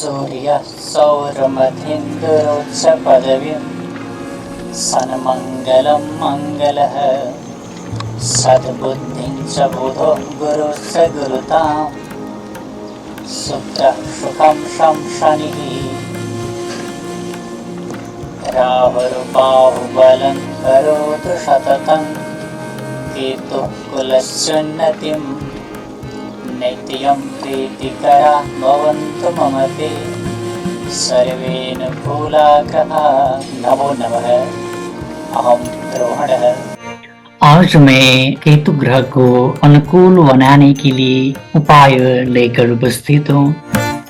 सूर्यः सौरमधीन्द्रोच्च पदवीं सन्मङ्गलं मङ्गलः सद्बुद्धिं च बुधो गुरुश्च गुरुतां शुक्रः सुखं शं शनिः राहुर्बाहुबलं करोतु सततं केतुः कुलस्योन्नतिं नित्यं प्रीतिकरा भवन्तु मम ते सर्वेऽनुकूलाग्रहा। नमो नमः। अहं रोहणः। आज मैं केतु ग्रह को अनुकूल बनाने के लिए उपाय लेकर उपस्थित हूँ।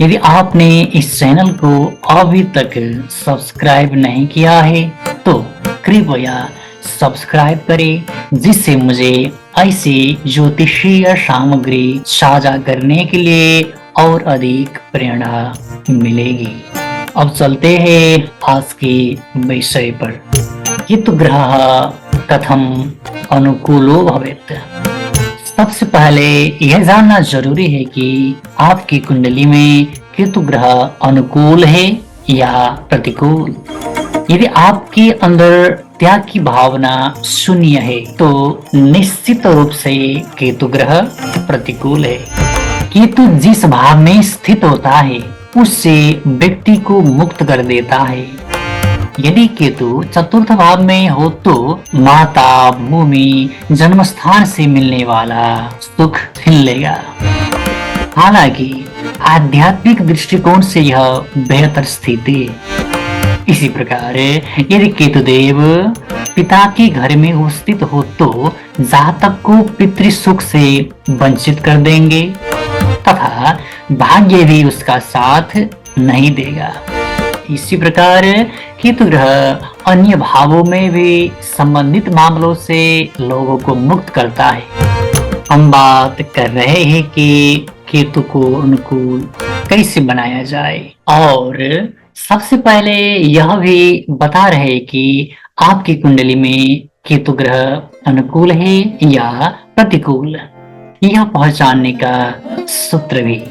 यदि आपने इस चैनल को अभी तक सब्सक्राइब नहीं किया है तो कृपया सब्सक्राइब करें, जिससे मुझे ऐसी ज्योतिषीय सामग्री साझा करने के लिए और अधिक प्रेरणा मिलेगी। अब चलते हैं आज के विषय पर। केतु ग्रह कथम अनुकूलो भवेत्। सबसे पहले यह जानना जरूरी है कि आपकी कुंडली में केतु ग्रह अनुकूल है या प्रतिकूल। यदि आपके अंदर त्याग की भावना शून्य है तो निश्चित रूप से केतु ग्रह प्रतिकूल है। केतु जिस भाव में स्थित होता है उससे व्यक्ति को मुक्त कर देता है। यदि केतु चतुर्थ भाव में हो तो माता, भूमि, जन्म स्थान से मिलने वाला सुख छीन लेगा। हालांकि आध्यात्मिक दृष्टिकोण से यह बेहतर स्थिति है। इसी प्रकार यदि केतुदेव पिता के घर में उपस्थित हो तो जातक को पितृ सुख से वंचित कर देंगे तथा भाग्य भी उसका साथ नहीं देगा। इसी प्रकार केतु ग्रह अन्य भावों में भी संबंधित मामलों से लोगों को मुक्त करता है। हम बात कर रहे हैं कि केतु को अनुकूल कैसे बनाया जाए, और सबसे पहले यह भी बता रहे कि आपकी कुंडली में केतु ग्रह अनुकूल है या प्रतिकूल, यह पहचानने का सूत्र भी।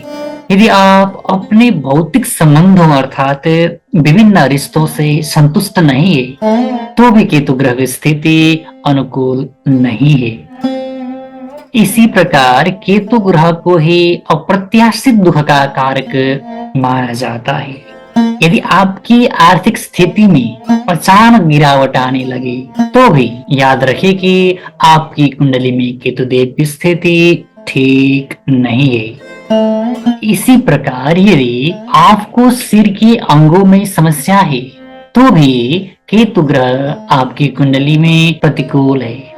यदि आप अपने भौतिक संबंधों अर्थात विभिन्न रिश्तों से संतुष्ट नहीं है तो भी केतु ग्रह की स्थिति अनुकूल नहीं है। इसी प्रकार केतु ग्रह को ही अप्रत्याशित दुख का कारक माना जाता है। यदि आपकी आर्थिक स्थिति में अचानक गिरावट आने लगे तो भी याद रखें कि आपकी कुंडली में केतुदेव की स्थिति ठीक नहीं है। इसी प्रकार यदि आपको सिर के अंगों में समस्या है तो भी केतु ग्रह आपकी कुंडली में प्रतिकूल है।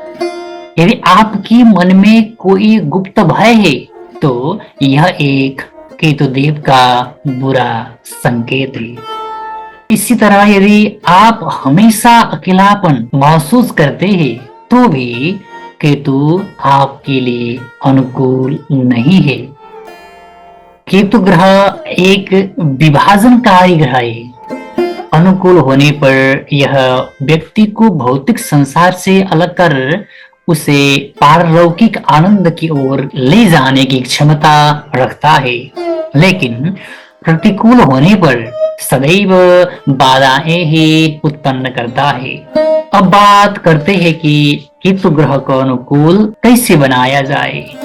यदि आपके मन में कोई गुप्त भय है तो यह एक केतुदेव का बुरा संकेत है। इसी तरह यदि आप हमेशा अकेलापन महसूस करते हैं तो भी केतु आपके लिए अनुकूल नहीं है। केतु ग्रह एक विभाजनकारी ग्रह है। अनुकूल होने पर यह व्यक्ति को भौतिक संसार से अलग कर उसे पारलौकिक आनंद की ओर ले जाने की क्षमता रखता है, लेकिन प्रतिकूल होने पर सदैव बाधाएं ही उत्पन्न करता है। अब बात करते हैं कि केतु ग्रह को अनुकूल कैसे बनाया जाए।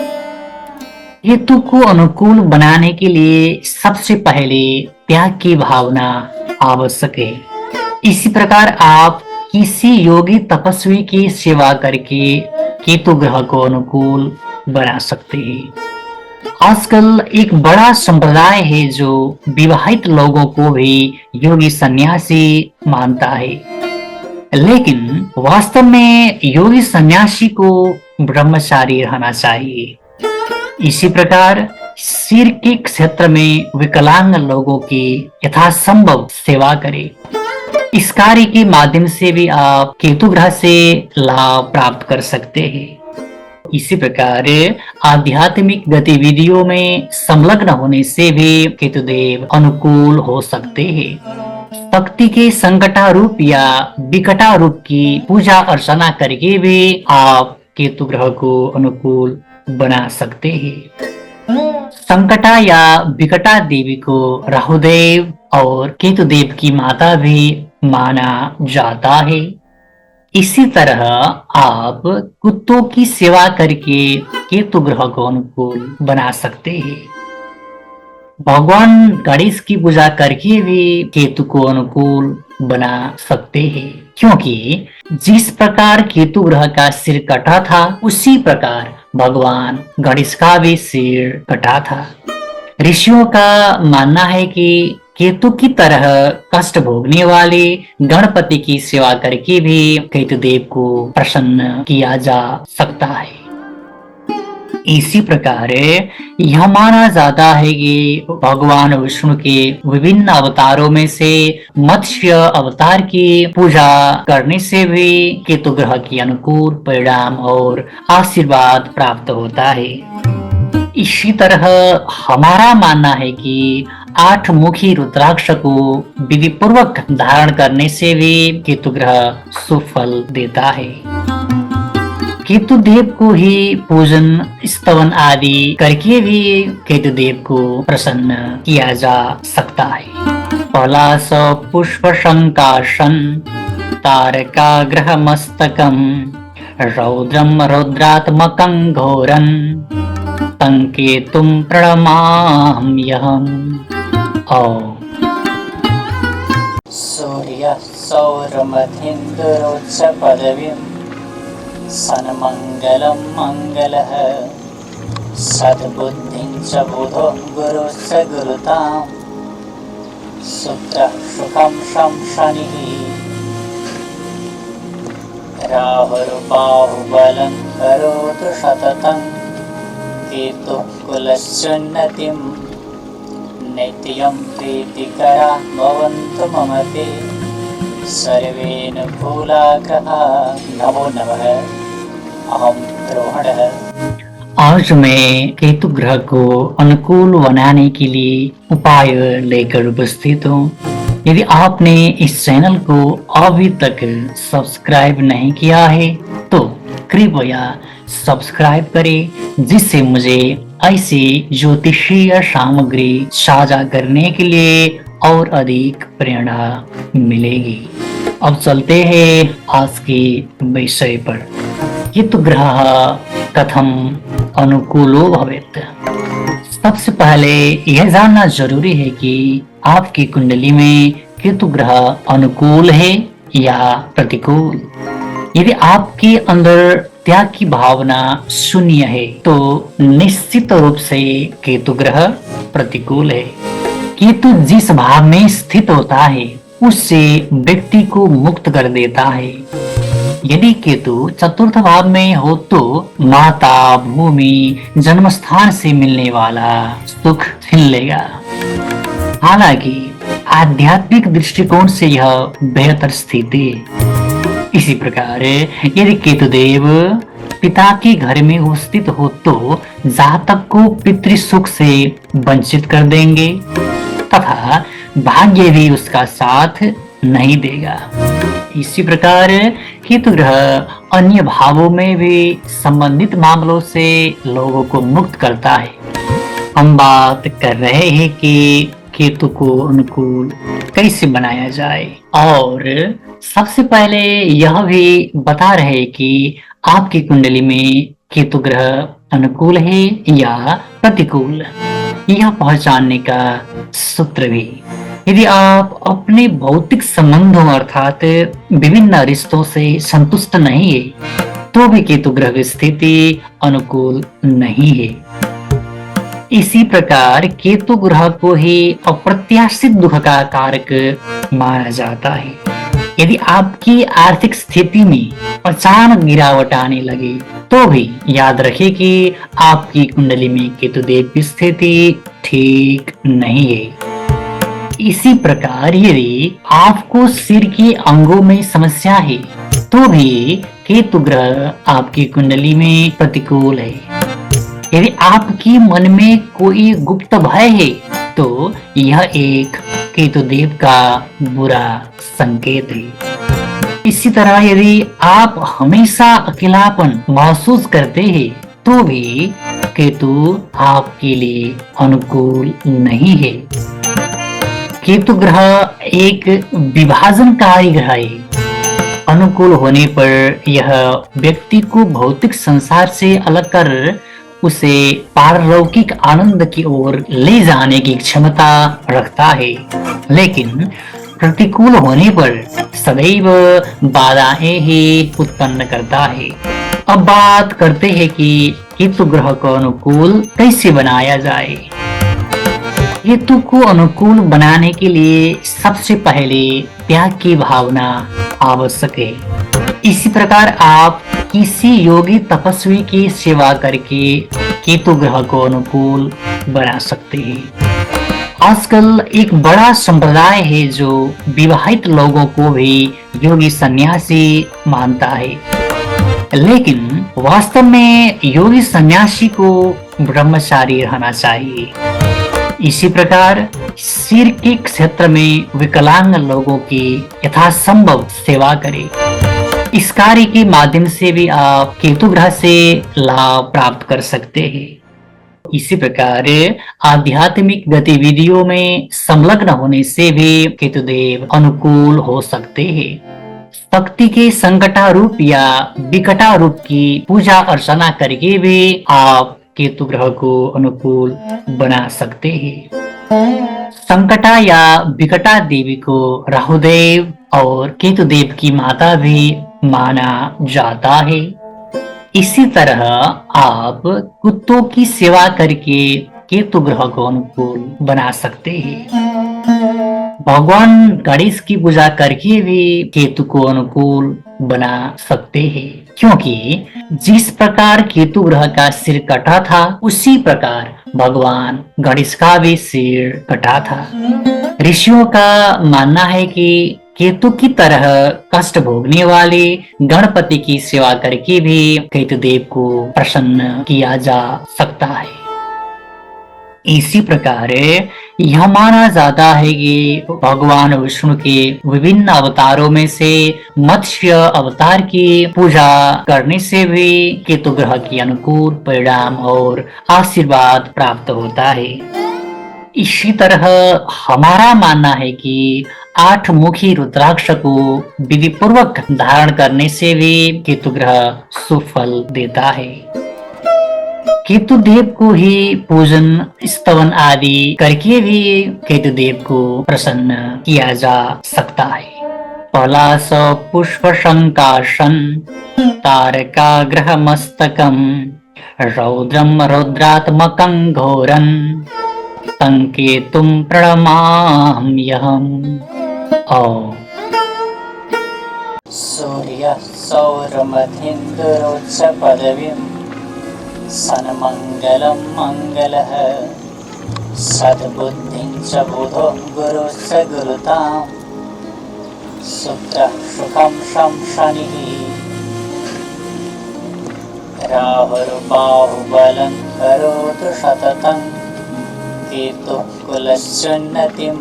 केतु को अनुकूल बनाने के लिए सबसे पहले त्याग की भावना आवश्यक है। इसी प्रकार आप किसी योगी तपस्वी की सेवा करके केतु ग्रह को अनुकूल बना सकते हैं। आजकल एक बड़ा संप्रदाय है जो विवाहित लोगों को भी योगी सन्यासी मानता है, लेकिन वास्तव में योगी सन्यासी को ब्रह्मचारी रहना चाहिए। इसी प्रकार सिर के क्षेत्र में विकलांग लोगों की यथासंभव सेवा करें। इस कार्य के माध्यम से भी आप केतु ग्रह से लाभ प्राप्त कर सकते हैं। इसी प्रकार आध्यात्मिक गतिविधियों में संलग्न होने से भी केतुदेव अनुकूल हो सकते हैं। शक्ति के संकटारूप या विकटारूप की पूजा अर्चना करके भी आप केतु ग्रह को अनुकूल बना सकते हैं। संकटा या विकटा देवी को राहुदेव और केतुदेव की माता भी माना जाता है। इसी तरह आप कुत्तों की सेवा करके केतु ग्रह को अनुकूल बना सकते हैं। भगवान गणेश की पूजा करके भी केतु को अनुकूल बना सकते हैं, क्योंकि जिस प्रकार केतु ग्रह का सिर कटा था उसी प्रकार भगवान गणेश का भी सिर कटा था। ऋषियों का मानना है कि केतु की तरह कष्ट भोगने वाले गणपति की सेवा करके भी केतुदेव को प्रसन्न किया जा सकता है। इसी प्रकार यह माना जाता है कि भगवान विष्णु के विभिन्न अवतारों में से मत्स्य अवतार की पूजा करने से भी केतु ग्रह की अनुकूल परिणाम और आशीर्वाद प्राप्त होता है। इसी तरह हमारा मानना है कि 8 मुखी रुद्राक्ष को विधि पूर्वक धारण करने से भी केतु ग्रह शुभ फल देता है। केतु देव को ही पूजन स्तवन आदि करके भी केतु देव को प्रसन्न किया जा सकता है। पलाश पुष्प संकाशन तारका ग्रह मस्तकम रौद्रम रौद्रात्मकं घोरं संकेतुं प्रणमाम्यहम्। सूर्यः सौरमधीन्द्रोच्च पदवीं सन्मङ्गलं मङ्गलः सद्बुद्धिं च बुधो गुरुश्च गुरुतां शुक्रः सुखं शं शनिः राहुर्बाहुबलं करोतु सततं केतुः कुलस्योन्नतिं नित्यं प्रीतिकरा भवन्तु मम ते सर्वेऽनुकूलाः। नमो नमः। अहं रोहणः। आज मैं केतु ग्रह को अनुकूल बनाने के लिए उपाय लेकर उपस्थित हूँ। यदि आपने इस चैनल को अभी तक सब्सक्राइब नहीं किया है तो कृपया सब्सक्राइब करें, जिससे मुझे ऐसी ज्योतिषीय सामग्री साझा करने के लिए और अधिक प्रेरणा मिलेगी। अब चलते हैं आज के विषय पर। केतु ग्रह कथम अनुकूलो भवेत्। सबसे पहले यह जानना जरूरी है कि आपकी कुंडली में केतु ग्रह अनुकूल है या प्रतिकूल। यदि आपके अंदर त्याग की भावना शून्य है तो निश्चित रूप से केतु ग्रह प्रतिकूल है। केतु जिस भाव में स्थित होता है उससे व्यक्ति को मुक्त कर देता है। यदि केतु चतुर्थ भाव में हो तो माता, भूमि, जन्म स्थान से मिलने वाला सुख छीन लेगा। हालांकि आध्यात्मिक दृष्टिकोण से यह बेहतर स्थिति है। इसी प्रकार यदि केतुदेव पिता के घर में उपस्थित हो तो जातक को पितृ सुख से वंचित कर देंगे तथा भाग्य भी उसका साथ नहीं देगा। इसी प्रकार केतु ग्रह अन्य भावों में भी संबंधित मामलों से लोगों को मुक्त करता है। हम बात कर रहे हैं कि केतु को अनुकूल कैसे बनाया जाए, और सबसे पहले यह भी बता रहे कि आपकी कुंडली में केतु ग्रह अनुकूल है या प्रतिकूल, यह पहचानने का सूत्र भी। यदि आप अपने भौतिक संबंधों अर्थात विभिन्न रिश्तों से संतुष्ट नहीं है तो भी केतु ग्रह की स्थिति अनुकूल नहीं है। इसी प्रकार केतु ग्रह को ही अप्रत्याशित दुख का कारक माना जाता है। यदि आपकी आर्थिक स्थिति में अचानक गिरावट आने लगे तो भी याद रखें कि आपकी कुंडली में केतुदेव की स्थिति ठीक नहीं है। इसी प्रकार यदि आपको सिर के अंगों में समस्या है तो भी केतु ग्रह आपकी कुंडली में प्रतिकूल है। यदि आपके मन में कोई गुप्त भय है तो यह एक केतुदेव का बुरा संकेत है। इसी तरह यदि आप हमेशा अकेलापन महसूस करते हैं तो भी केतु आपके लिए अनुकूल नहीं है। केतु ग्रह एक विभाजनकारी ग्रह है। अनुकूल होने पर यह व्यक्ति को भौतिक संसार से अलग कर उसे पारलौकिक आनंद की ओर ले जाने की क्षमता रखता है, लेकिन प्रतिकूल होने पर सदैव बाधाएं ही उत्पन्न करता है। अब बात करते हैं कि केतु ग्रह को अनुकूल कैसे बनाया जाए। केतु को अनुकूल बनाने के लिए सबसे पहले त्याग की भावना आवश्यक है। इसी प्रकार आप किसी योगी तपस्वी की सेवा करके केतु ग्रह को अनुकूल बना सकते हैं। आजकल एक बड़ा संप्रदाय है जो विवाहित लोगों को भी योगी सन्यासी मानता है, लेकिन वास्तव में योगी सन्यासी को ब्रह्मचारी रहना चाहिए। इसी प्रकार सिर के क्षेत्र में विकलांग लोगों की यथासंभव सेवा करें। इस कार्य के माध्यम से भी आप केतु ग्रह से लाभ प्राप्त कर सकते हैं। इसी प्रकार आध्यात्मिक गतिविधियों में संलग्न होने से भी केतुदेव अनुकूल हो सकते हैं। शक्ति के संकटारूप या विकटारूप की पूजा अर्चना करके भी आप केतु ग्रह को अनुकूल बना सकते हैं। संकटा या विकटा देवी को राहुदेव और केतुदेव की माता भी माना जाता है। इसी तरह आप कुत्तों की सेवा करके केतु ग्रह को अनुकूल बना सकते हैं। भगवान गणेश की पूजा करके भी केतु को अनुकूल बना सकते हैं, क्योंकि जिस प्रकार केतु ग्रह का सिर कटा था उसी प्रकार भगवान गणेश का भी सिर कटा था। ऋषियों का मानना है कि केतु की तरह कष्ट भोगने वाले गणपति की सेवा करके भी केतुदेव को प्रसन्न किया जा सकता है। इसी प्रकार यह माना जाता है कि भगवान विष्णु के विभिन्न अवतारों में से मत्स्य अवतार की पूजा करने से भी केतु ग्रह की अनुकूल परिणाम और आशीर्वाद प्राप्त होता है। इसी तरह हमारा मानना है कि 8 मुखी रुद्राक्ष को विधि पूर्वक धारण करने से भी केतु ग्रह सुफल देता है। केतु देव को ही पूजन स्तवन आदि करके भी केतु देव को प्रसन्न किया जा सकता है। पलाश पुष्प संकाशन तारका ग्रह मस्तकम रौद्रम रौद्रात्मकं घोरन संकेतुम प्रणमाम्यहम्। ओम। सूर्य सौरमधीन्द्रोच्च पदवीं सन्मङ्गलं मङ्गलः सद्बुद्धिं च बुधो गुरुश्च गुरुतां शुक्रः सुखं शं शनिः राहुर्बाहुबलं करोतु सततं केतुः कुलस्योन्नतिं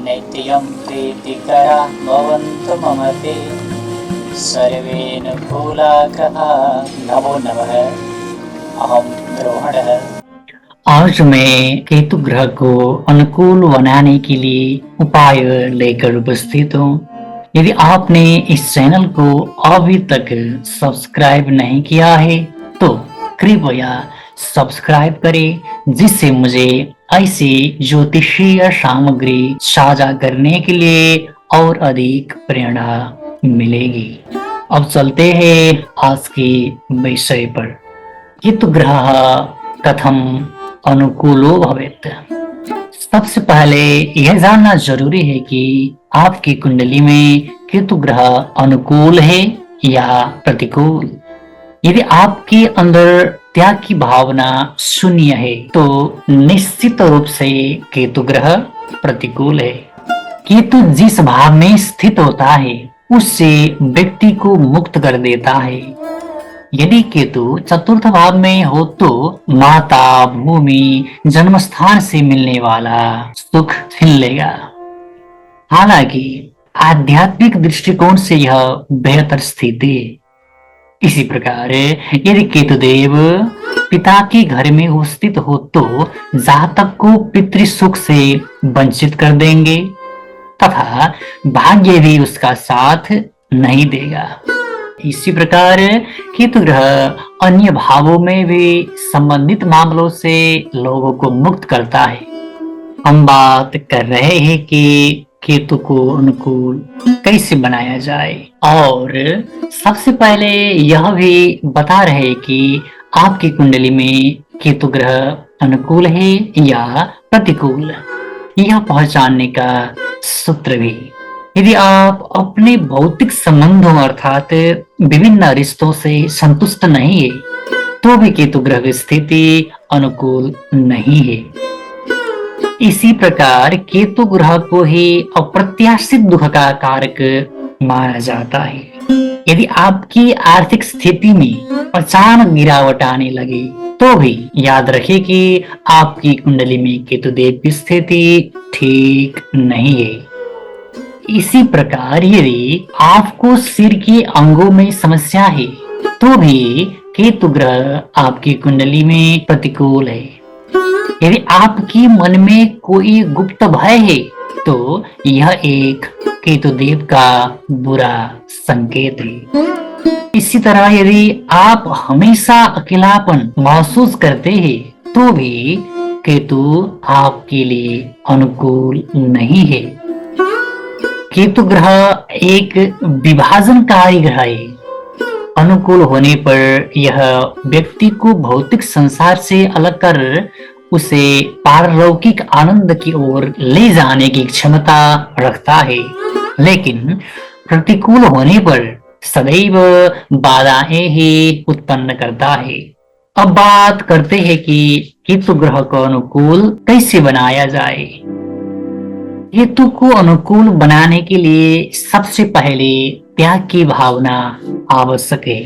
नित्यं प्रीतिकरा भवन्तु मम ते सर्वेऽनुकूलाः। नमो नमः। अहम द्रोहणः। आज मैं केतु ग्रह को अनुकूल बनाने के लिए उपाय लेकर उपस्थित हूँ। यदि आपने इस चैनल को अभी तक सब्सक्राइब नहीं किया है तो कृपया सब्सक्राइब करें, जिससे मुझे ऐसी ज्योतिषीय सामग्री साझा करने के लिए और अधिक प्रेरणा मिलेगी। अब चलते हैं आज के विषय पर। केतु ग्रह कथम अनुकूलो भवेत्। सबसे पहले यह जानना जरूरी है कि आपकी कुंडली में केतु ग्रह अनुकूल है या प्रतिकूल। यदि आपके अंदर त्याग की भावना शून्य है तो निश्चित रूप से केतु ग्रह प्रतिकूल है। केतु जिस भाव में स्थित होता है उससे व्यक्ति को मुक्त कर देता है। यदि केतु चतुर्थ भाव में हो तो माता, भूमि, जन्म स्थान से मिलने वाला सुख छीन लेगा। हालांकि आध्यात्मिक दृष्टिकोण से यह बेहतर स्थिति है। इसी प्रकार यदि केतुदेव पिता के घर में उपस्थित हो तो जातक को पितृ सुख से वंचित कर देंगे तथा भाग्य भी उसका साथ नहीं देगा। इसी प्रकार केतु ग्रह अन्य भावों में भी संबंधित मामलों से लोगों को मुक्त करता है। हम बात कर रहे हैं कि केतु को अनुकूल कैसे बनाया जाए और सबसे पहले यह भी बता रहे कि आपकी कुंडली में केतु ग्रह अनुकूल है या प्रतिकूल, यह पहचानने का सूत्र भी। यदि आप अपने भौतिक संबंधों अर्थात विभिन्न रिश्तों से संतुष्ट नहीं है तो भी केतु ग्रह की स्थिति अनुकूल नहीं है। इसी प्रकार केतु ग्रह को ही अप्रत्याशित दुख का कारक माना जाता है। यदि आपकी आर्थिक स्थिति में अचानक गिरावट आने लगे तो भी याद रखें कि आपकी कुंडली में केतुदेव की स्थिति ठीक नहीं है। इसी प्रकार यदि आपको सिर के अंगों में समस्या है तो भी केतु ग्रह आपकी कुंडली में प्रतिकूल है। यदि आपके मन में कोई गुप्त भय है तो यह एक केतुदेव का बुरा संकेत है। इसी तरह यदि आप हमेशा अकेलापन महसूस करते हैं तो भी केतु आपके लिए अनुकूल नहीं है। केतु ग्रह एक विभाजनकारी ग्रह है। अनुकूल होने पर यह व्यक्ति को भौतिक संसार से अलग कर उसे पारलौकिक आनंद की ओर ले जाने की क्षमता रखता है, लेकिन प्रतिकूल होने पर सदैव बाधाएं ही उत्पन्न करता है। अब बात करते हैं कि केतु ग्रह को अनुकूल कैसे बनाया जाए। केतु को अनुकूल बनाने के लिए सबसे पहले त्याग की भावना आवश्यक है।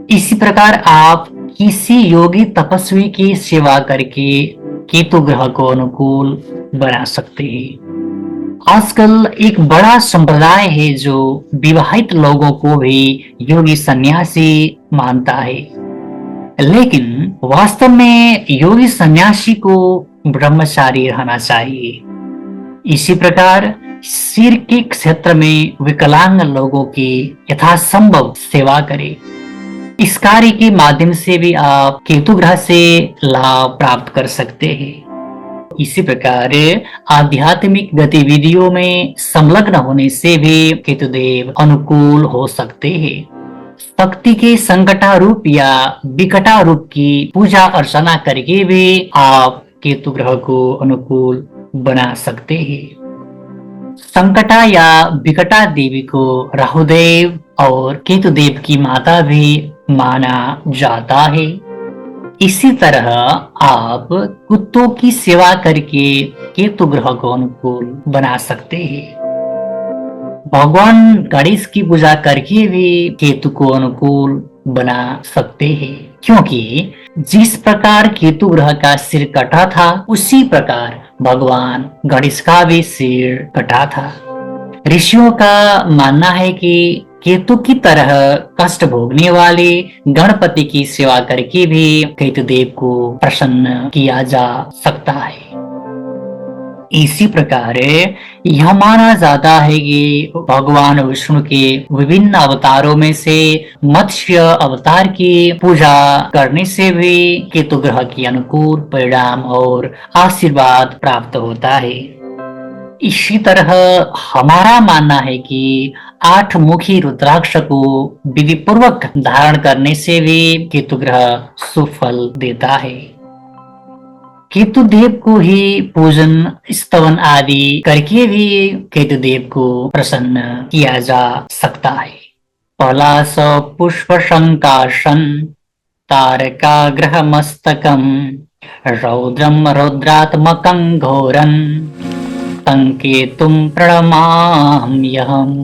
इसी प्रकार आप किसी योगी तपस्वी की सेवा करके केतु ग्रह को अनुकूल बना सकते हैं। आजकल एक बड़ा संप्रदाय है जो विवाहित लोगों को भी योगी सन्यासी मानता है, लेकिन वास्तव में योगी सन्यासी को ब्रह्मचारी रहना चाहिए। इसी प्रकार सिर के क्षेत्र में विकलांग लोगों की यथासंभव सेवा करें। इस कार्य के माध्यम से भी आप केतु ग्रह से लाभ प्राप्त कर सकते हैं। इसी प्रकार आध्यात्मिक गतिविधियों में संलग्न होने से भी केतुदेव अनुकूल हो सकते हैं। शक्ति के संकटारूप या विकटारूप की पूजा अर्चना करके भी आप केतु ग्रह को अनुकूल बना सकते हैं। संकटा या विकटा देवी को राहुदेव और केतुदेव की माता भी माना जाता है। इसी तरह आप कुत्तों की सेवा करके केतु ग्रह को अनुकूल बना सकते हैं। भगवान गणेश की पूजा करके भी केतु को अनुकूल बना सकते हैं, क्योंकि जिस प्रकार केतु ग्रह का सिर कटा था उसी प्रकार भगवान गणेश का भी सिर कटा था। ऋषियों का मानना है कि केतु की तरह कष्ट भोगने वाले गणपति की सेवा करके भी केतुदेव को प्रसन्न किया जा सकता है। इसी प्रकार यह माना जाता है कि भगवान विष्णु के विभिन्न अवतारों में से मत्स्य अवतार की पूजा करने से भी केतु ग्रह की अनुकूल परिणाम और आशीर्वाद प्राप्त होता है। इसी तरह हमारा मानना है कि 8 मुखी रुद्राक्ष को विधि पूर्वक धारण करने से भी केतु ग्रह सुफल देता है। केतुदेव को ही पूजन स्तवन आदि करके भी केतुदेव को प्रसन्न किया जा सकता है। पलाश पुष्प संकाशन तारका ग्रह मस्तकम रौद्रम रौद्रात्मकं घोरं संकेतुं प्रणमाम्यहम्।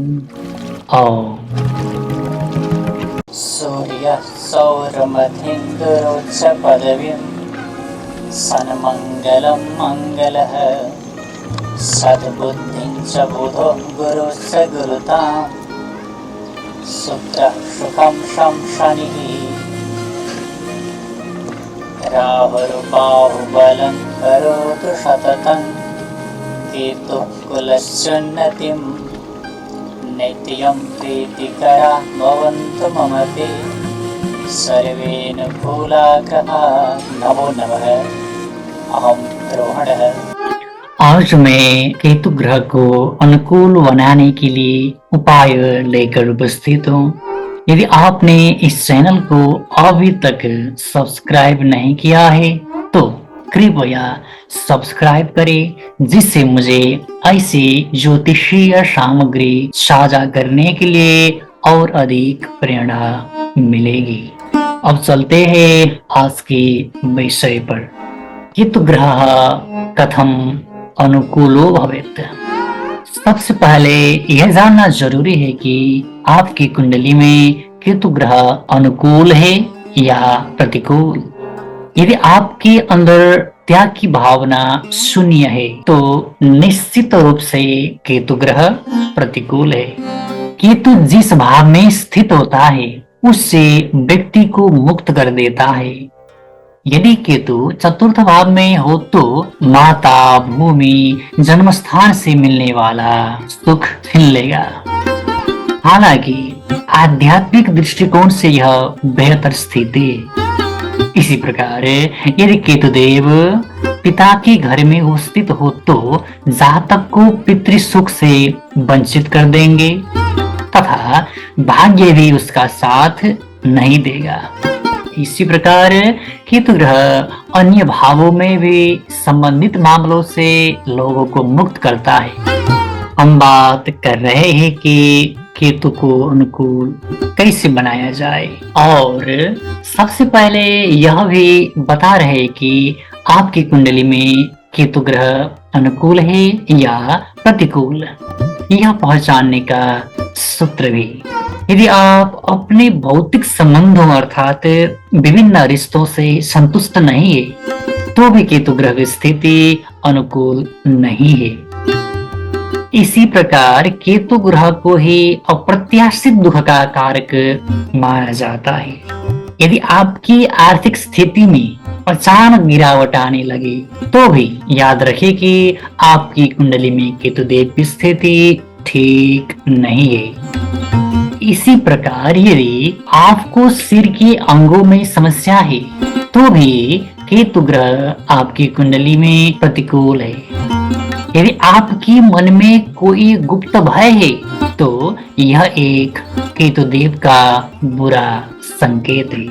सूर्यः सौरमधिन्दुरोच्च पदवीं सन्मङ्गलं मङ्गलः सद्बुद्धिं च बुधो गुरुश्च गुरुताम् सुत्रः सुखं शं शनिः राहुर्बाहुबलं करोतु सततं केतुः कुलस्योन्नतिं नित्यं प्रीतिकरा भवन्तु मम ते सर्वेऽनुकूलाग्रहा। नमो नमः। अहं रोहणः। आज मैं केतु ग्रह को अनुकूल बनाने के लिए उपाय लेकर उपस्थित हूँ। यदि आपने इस चैनल को अभी तक सब्सक्राइब नहीं किया है तो कृपया सब्सक्राइब करें, जिससे मुझे ऐसी ज्योतिषीय सामग्री साझा करने के लिए और अधिक प्रेरणा मिलेगी। अब चलते हैं आज के विषय पर। केतु ग्रह कथम अनुकूलो भवेत्। सबसे पहले यह जानना जरूरी है कि आपकी कुंडली में केतु ग्रह अनुकूल है या प्रतिकूल। यदि आपके अंदर त्याग की भावना शून्य है तो निश्चित रूप से केतु ग्रह प्रतिकूल है। केतु जिस भाव में स्थित होता है उससे व्यक्ति को मुक्त कर देता है। यदि केतु चतुर्थ भाव में हो तो माता, भूमि, जन्म स्थान से मिलने वाला सुख छीन लेगा। हालांकि आध्यात्मिक दृष्टिकोण से यह बेहतर स्थिति है। इसी प्रकार यदि केतुदेव पिता के घर में उपस्थित हो तो जातक को पितृ सुख से वंचित कर देंगे तथा भाग्य भी उसका साथ नहीं देगा। इसी प्रकार केतु ग्रह अन्य भावों में भी संबंधित मामलों से लोगों को मुक्त करता है। हम बात कर रहे हैं कि केतु को अनुकूल कैसे बनाया जाए, और सबसे पहले यह भी बता रहे कि आपकी कुंडली में केतु ग्रह अनुकूल है या प्रतिकूल, यह पहचानने का सूत्र भी। यदि आप अपने भौतिक संबंधों अर्थात विभिन्न रिश्तों से संतुष्ट नहीं है तो भी केतु ग्रह की स्थिति अनुकूल नहीं है। इसी प्रकार केतु ग्रह को ही अप्रत्याशित दुख का कारक माना जाता है। यदि आपकी आर्थिक स्थिति में अचानक गिरावट आने लगे तो भी याद रखें कि आपकी कुंडली में केतुदेव की स्थिति ठीक नहीं है। इसी प्रकार यदि आपको सिर के अंगों में समस्या है तो भी केतु ग्रह आपकी कुंडली में प्रतिकूल है। यदि आपकी मन में कोई गुप्त भय है तो यह एक केतुदेव का बुरा संकेत है।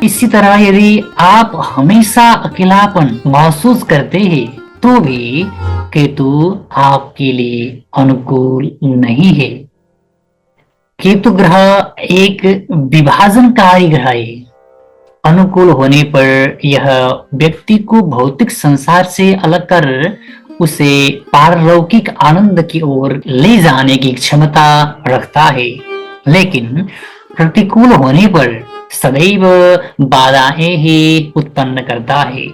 इसी तरह यदि आप हमेशा अकेलापन महसूस करते हैं तो भी केतु आपके लिए अनुकूल नहीं है। केतु ग्रह एक विभाजनकारी ग्रह है। अनुकूल होने पर यह व्यक्ति को भौतिक संसार से अलग कर उसे पारलौकिक आनंद की ओर ले जाने की क्षमता रखता है, लेकिन प्रतिकूल होने पर सदैव बाधाएं ही उत्पन्न करता है।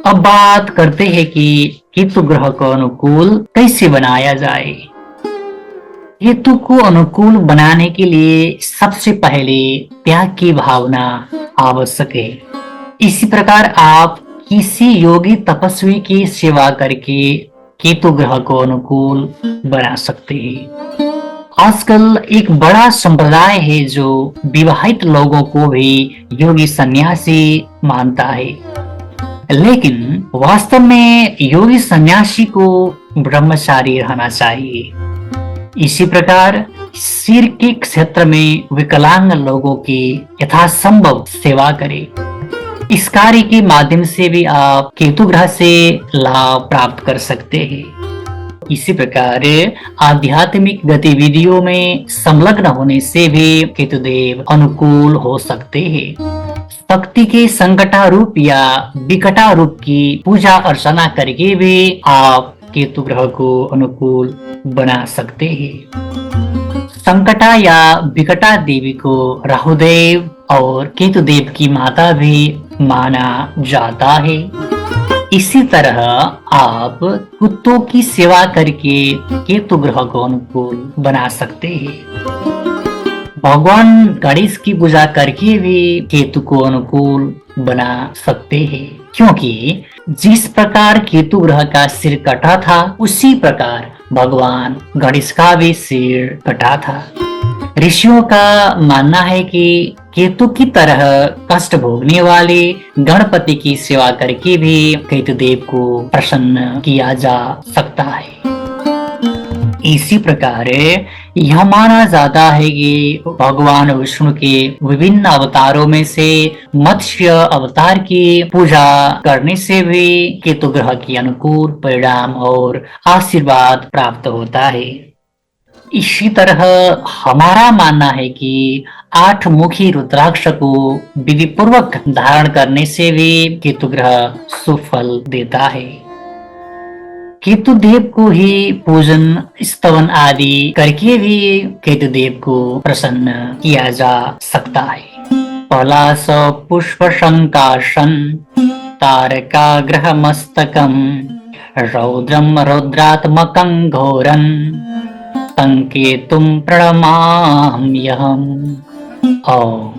अब बात करते हैं कि केतु ग्रह को अनुकूल कैसे बनाया जाए। केतु को अनुकूल बनाने के लिए सबसे पहले त्याग की भावना आवश्यक है। इसी प्रकार आप किसी योगी तपस्वी की सेवा करके केतु ग्रह को अनुकूल बना सकते हैं। आजकल एक बड़ा संप्रदाय है जो विवाहित लोगों को भी योगी सन्यासी मानता है, लेकिन वास्तव में योगी सन्यासी को ब्रह्मचारी रहना चाहिए। इसी प्रकार सिर के क्षेत्र में विकलांग लोगों की यथासंभव सेवा करें। इस कार्य के माध्यम से भी आप केतु ग्रह से लाभ प्राप्त कर सकते हैं। इसी प्रकार आध्यात्मिक गतिविधियों में संलग्न होने से भी केतुदेव अनुकूल हो सकते हैं। शक्ति के संकटारूप या विकटारूप की पूजा अर्चना करके भी आप केतु ग्रह को अनुकूल बना सकते हैं। संकटा या विकटा देवी को राहुदेव और केतुदेव की माता भी माना जाता है। इसी तरह आप कुत्तों की सेवा करके केतु ग्रह को अनुकूल बना सकते हैं। भगवान गणेश की पूजा करके भी केतु को अनुकूल बना सकते हैं, क्योंकि जिस प्रकार केतु ग्रह का सिर कटा था उसी प्रकार भगवान गणेश का भी सिर कटा था। ऋषियों का मानना है कि केतु की तरह कष्ट भोगने वाले गणपति की सेवा करके भी केतुदेव को प्रसन्न किया जा सकता है। इसी प्रकार यह माना जाता है कि भगवान विष्णु के विभिन्न अवतारों में से मत्स्य अवतार की पूजा करने से भी केतु ग्रह की अनुकूल परिणाम और आशीर्वाद प्राप्त होता है। इसी तरह हमारा मानना है कि 8 मुखी रुद्राक्ष को विधि पूर्वक धारण करने से भी केतु ग्रह शुभ फल देता है। केतु देव को ही पूजन स्तवन आदि करके भी केतु देव को प्रसन्न किया जा सकता है। पलाश पुष्प संकाशन तारका ग्रह मस्तकम रौद्रम रौद्रात्मकं घोरं संकेतुं प्रणमाम्यहम्। ओम।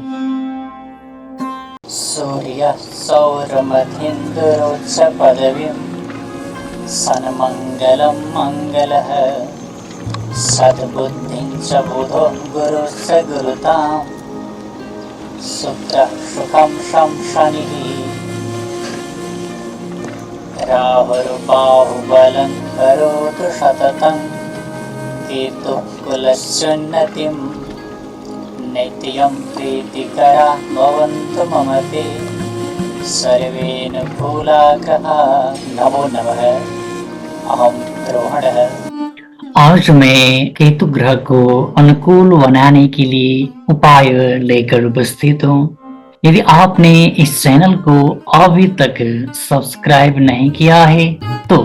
सूर्यः सौरमधीन्द्रोच्च पदवीम् सन्मङ्गलं मङ्गलः सद्बुद्धिं च बुधो गुरुश्च गुरुतां शुक्रः सुखं शं शनिः राहुर्बाहुबलं करोतु सततं केतुः कुलस्योन्नतिं नित्यं प्रीतिकरा भवन्तु मम ते सर्वेऽनुकूलाः। नमो नमः। अहं रोहणः। आज मैं केतु ग्रह को अनुकूल बनाने के लिए उपाय लेकर उपस्थित हूँ। यदि आपने इस चैनल को अभी तक सब्सक्राइब नहीं किया है तो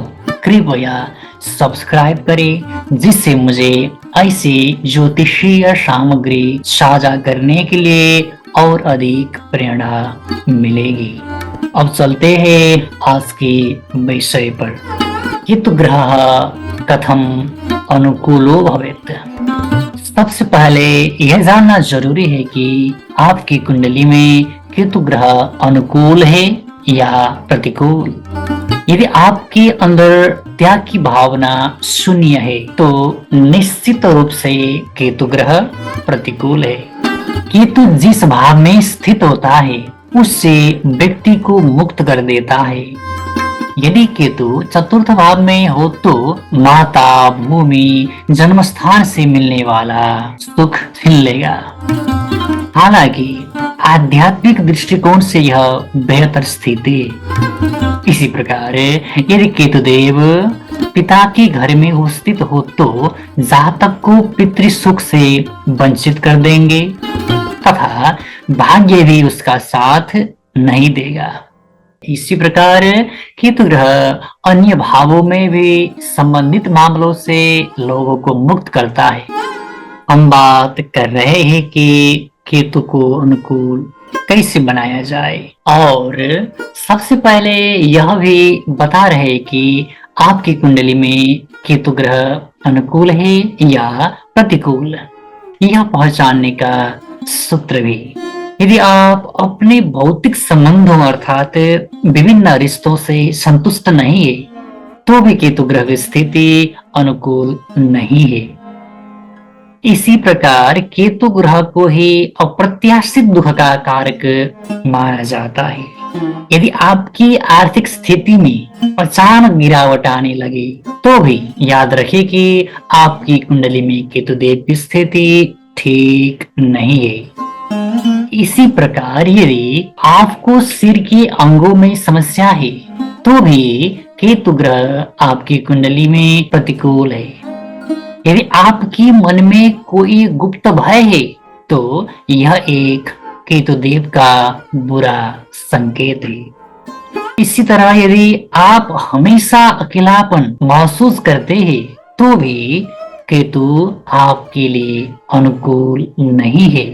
कृपया सब्सक्राइब करें, जिससे मुझे ऐसी ज्योतिषीय सामग्री साझा करने के लिए और अधिक प्रेरणा मिलेगी। अब चलते हैं आज के विषय पर। केतु ग्रह कथम अनुकूलो भवेत्। सबसे पहले यह जानना जरूरी है कि आपकी कुंडली में केतु ग्रह अनुकूल है या प्रतिकूल। यदि आपके अंदर त्याग की भावना शून्य है तो निश्चित रूप से केतु ग्रह प्रतिकूल है। केतु जिस भाव में स्थित होता है उससे व्यक्ति को मुक्त कर देता है। यदि केतु चतुर्थ भाव में हो तो माता, भूमि, जन्म स्थान से मिलने वाला सुख छीन लेगा। हालांकि आध्यात्मिक दृष्टिकोण से यह बेहतर स्थिति है। इसी प्रकार यदि केतुदेव पिता के घर में उपस्थित हो तो जातक को पितृ सुख से वंचित कर देंगे तथा भाग्य भी उसका साथ नहीं देगा। इसी प्रकार केतु ग्रह अन्य भावों में भी संबंधित मामलों से लोगों को मुक्त करता है। हम बात कर रहे हैं कि केतु को अनुकूल कैसे बनाया जाए, और सबसे पहले यह भी बता रहे कि आपकी कुंडली में केतु ग्रह अनुकूल है या प्रतिकूल, यह पहचानने का सूत्र भी। यदि आप अपने भौतिक संबंधों अर्थात विभिन्न रिश्तों से संतुष्ट नहीं है तो भी केतु ग्रह की स्थिति अनुकूल नहीं है। इसी प्रकार केतु ग्रह को ही अप्रत्याशित दुख का कारक माना जाता है। यदि आपकी आर्थिक स्थिति में अचानक गिरावट आने लगे तो भी याद रखें कि आपकी कुंडली में केतुदेव की स्थिति ठीक नहीं है। इसी प्रकार यदि आपको सिर के अंगों में समस्या है तो भी केतु ग्रह आपकी कुंडली में प्रतिकूल है। यदि आपके मन में कोई गुप्त भय है तो यह एक केतुदेव का बुरा संकेत है। इसी तरह यदि आप हमेशा अकेलापन महसूस करते हैं तो भी केतु आपके लिए अनुकूल नहीं है।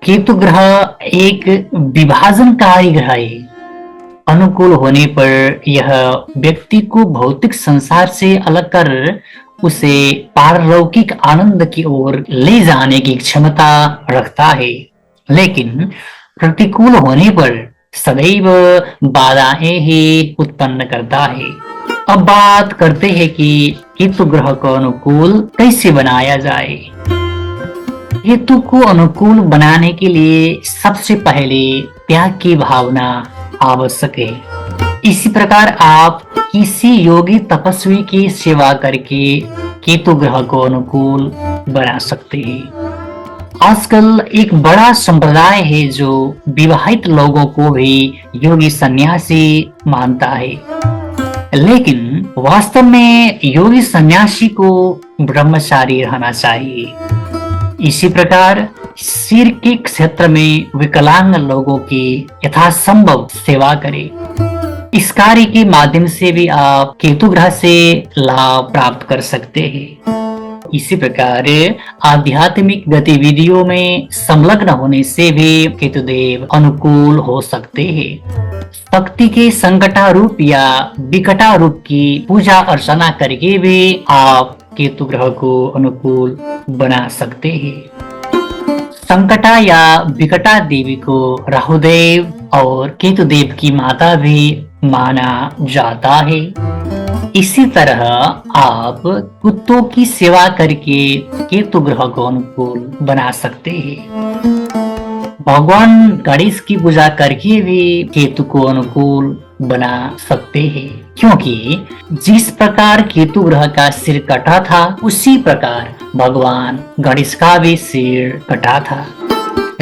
केतु ग्रह एक विभाजनकारी ग्रह है। अनुकूल होने पर यह व्यक्ति को भौतिक संसार से अलग कर उसे पारलौकिक आनंद की ओर ले जाने की क्षमता रखता है, लेकिन प्रतिकूल होने पर सदैव बाधाएं ही उत्पन्न करता है। अब बात करते हैं कि केतु ग्रह को अनुकूल कैसे बनाया जाए। केतु को अनुकूल बनाने के लिए सबसे पहले त्याग की भावना आवश्यक है। इसी प्रकार आप किसी योगी तपस्वी की सेवा करके केतु ग्रह को अनुकूल बना सकते हैं। आजकल एक बड़ा संप्रदाय है जो विवाहित लोगों को भी योगी सन्यासी मानता है, लेकिन वास्तव में योगी सन्यासी को ब्रह्मचारी रहना चाहिए। इसी प्रकार सिर के क्षेत्र में विकलांग लोगों की यथासंभव सेवा करें। इस कार्य के माध्यम से भी आप केतु ग्रह से लाभ प्राप्त कर सकते हैं। इसी प्रकार आध्यात्मिक गतिविधियों में संलग्न होने से भी केतुदेव अनुकूल हो सकते हैं। शक्ति के संकटा रूप या विकटा रूप की पूजा अर्चना करके भी आप केतु ग्रह को अनुकूल बना सकते हैं। संकटा या विकटा देवी को राहुदेव और केतुदेव की माता भी माना जाता है। इसी तरह आप कुत्तों की सेवा करके केतु ग्रह को अनुकूल बना सकते हैं। भगवान गणेश की पूजा करके भी केतु को अनुकूल बना सकते हैं, क्योंकि जिस प्रकार केतु ग्रह का सिर कटा था उसी प्रकार भगवान गणेश का भी सिर कटा था।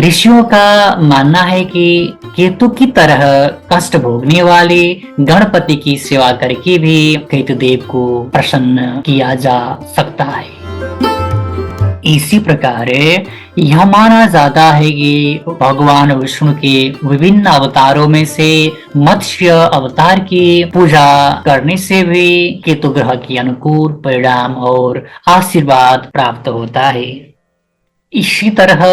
ऋषियों का मानना है कि केतु की तरह कष्ट भोगने वाले गणपति की सेवा करके भी केतुदेव को प्रसन्न किया जा सकता है। इसी प्रकार यह माना जाता है कि भगवान विष्णु के विभिन्न अवतारों में से मत्स्य अवतार की पूजा करने से भी केतु ग्रह की अनुकूल परिणाम और आशीर्वाद प्राप्त होता है। इसी तरह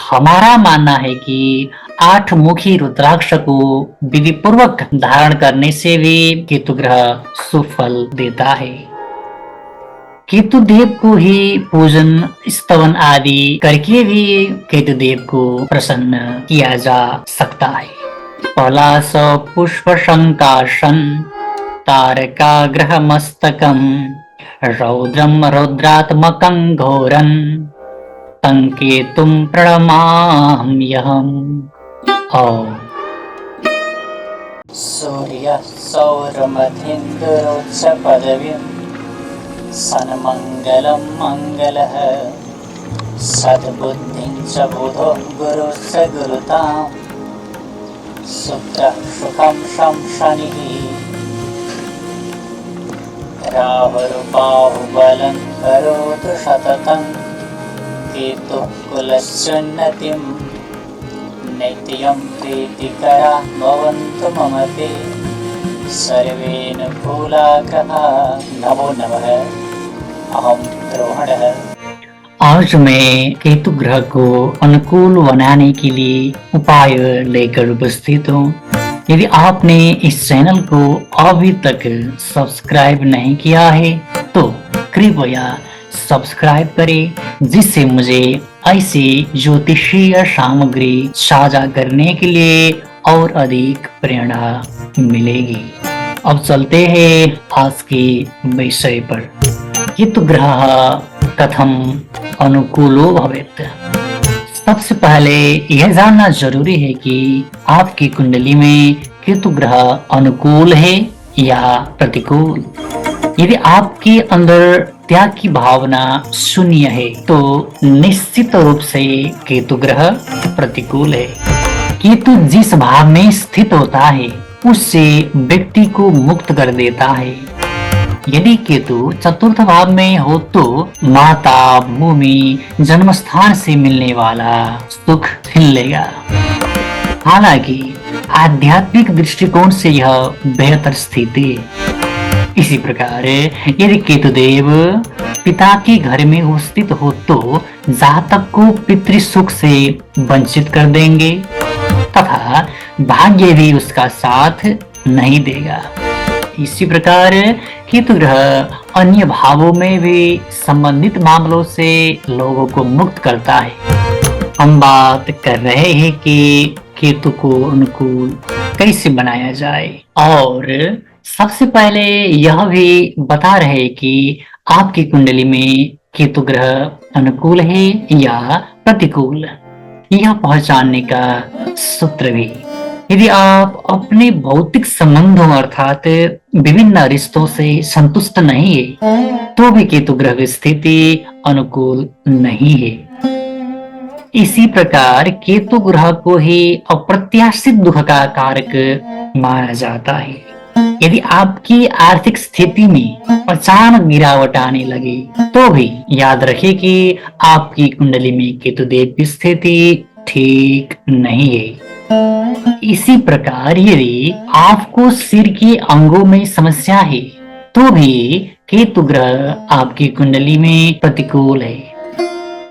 हमारा मानना है कि 8 मुखी रुद्राक्ष को विधि पूर्वक धारण करने से भी केतु ग्रह सुफल देता है। केतुदेव को ही पूजन स्तवन आदि करके भी केतुदेव को प्रसन्न किया जा सकता है। पलाश पुष्प संकाशन तारका ग्रह मस्तकम रौद्रम रौद्रात्मकं घोरं तं केतुं प्रणमाम्यहम्। ओम। सूर्यः सौरमधीन्द्रोच्च पदवीम् सन्मङ्गलं मङ्गलः सद्बुद्धिं च बुधो गुरुश्च गुरुतां शुक्रः सुखं शं शनिः राहुर्बाहुबलं करोतु सततं केतुः कुलस्योन्नतिं नित्यं प्रीतिकरा भवन्तु मम ते सर्वेऽनुकूलाग्रहा। नमो नमः। अहं रोहणः। आज मैं केतु ग्रह को अनुकूल बनाने के लिए उपाय लेकर उपस्थित हूँ। यदि आपने इस चैनल को अभी तक सब्सक्राइब नहीं किया है तो कृपया सब्सक्राइब करें, जिससे मुझे ऐसी ज्योतिषीय सामग्री साझा करने के लिए और अधिक प्रेरणा मिलेगी। अब चलते हैं आज के विषय पर। केतु ग्रह कथम अनुकूलो भवेत्। सबसे पहले यह जानना जरूरी है कि आपकी कुंडली में केतु ग्रह अनुकूल है या प्रतिकूल। यदि आपके अंदर त्याग की भावना शून्य है तो निश्चित रूप से केतु ग्रह प्रतिकूल है। केतु जिस भाव में स्थित होता है उससे व्यक्ति को मुक्त कर देता है। यदि केतु चतुर्थ भाव में हो तो माता, भूमि, जन्म स्थान से मिलने वाला सुख छीन लेगा। हालांकि आध्यात्मिक दृष्टिकोण से यह बेहतर स्थिति है। इसी प्रकार यदि केतुदेव पिता के घर में उपस्थित हो तो जातक को पितृ सुख से वंचित कर देंगे तथा भाग्य भी उसका साथ नहीं देगा। इसी प्रकार केतु ग्रह अन्य भावों में भी संबंधित मामलों से लोगों को मुक्त करता है। हम बात कर रहे हैं कि केतु को अनुकूल कैसे बनाया जाए, और सबसे पहले यह भी बता रहे कि आपकी कुंडली में केतु ग्रह अनुकूल है या प्रतिकूल, यह पहचानने का सूत्र भी। यदि आप अपने भौतिक संबंधों अर्थात विभिन्न रिश्तों से संतुष्ट नहीं है तो भी केतु ग्रह की स्थिति अनुकूल नहीं है। इसी प्रकार केतु ग्रह को ही अप्रत्याशित दुख का कारक माना जाता है। यदि आपकी आर्थिक स्थिति में अचानक गिरावट आने लगे तो भी याद रखें कि आपकी कुंडली में केतु देव की स्थिति ठीक नहीं है। इसी प्रकार यदि आपको सिर के अंगों में समस्या है तो भी केतु ग्रह आपकी कुंडली में प्रतिकूल है।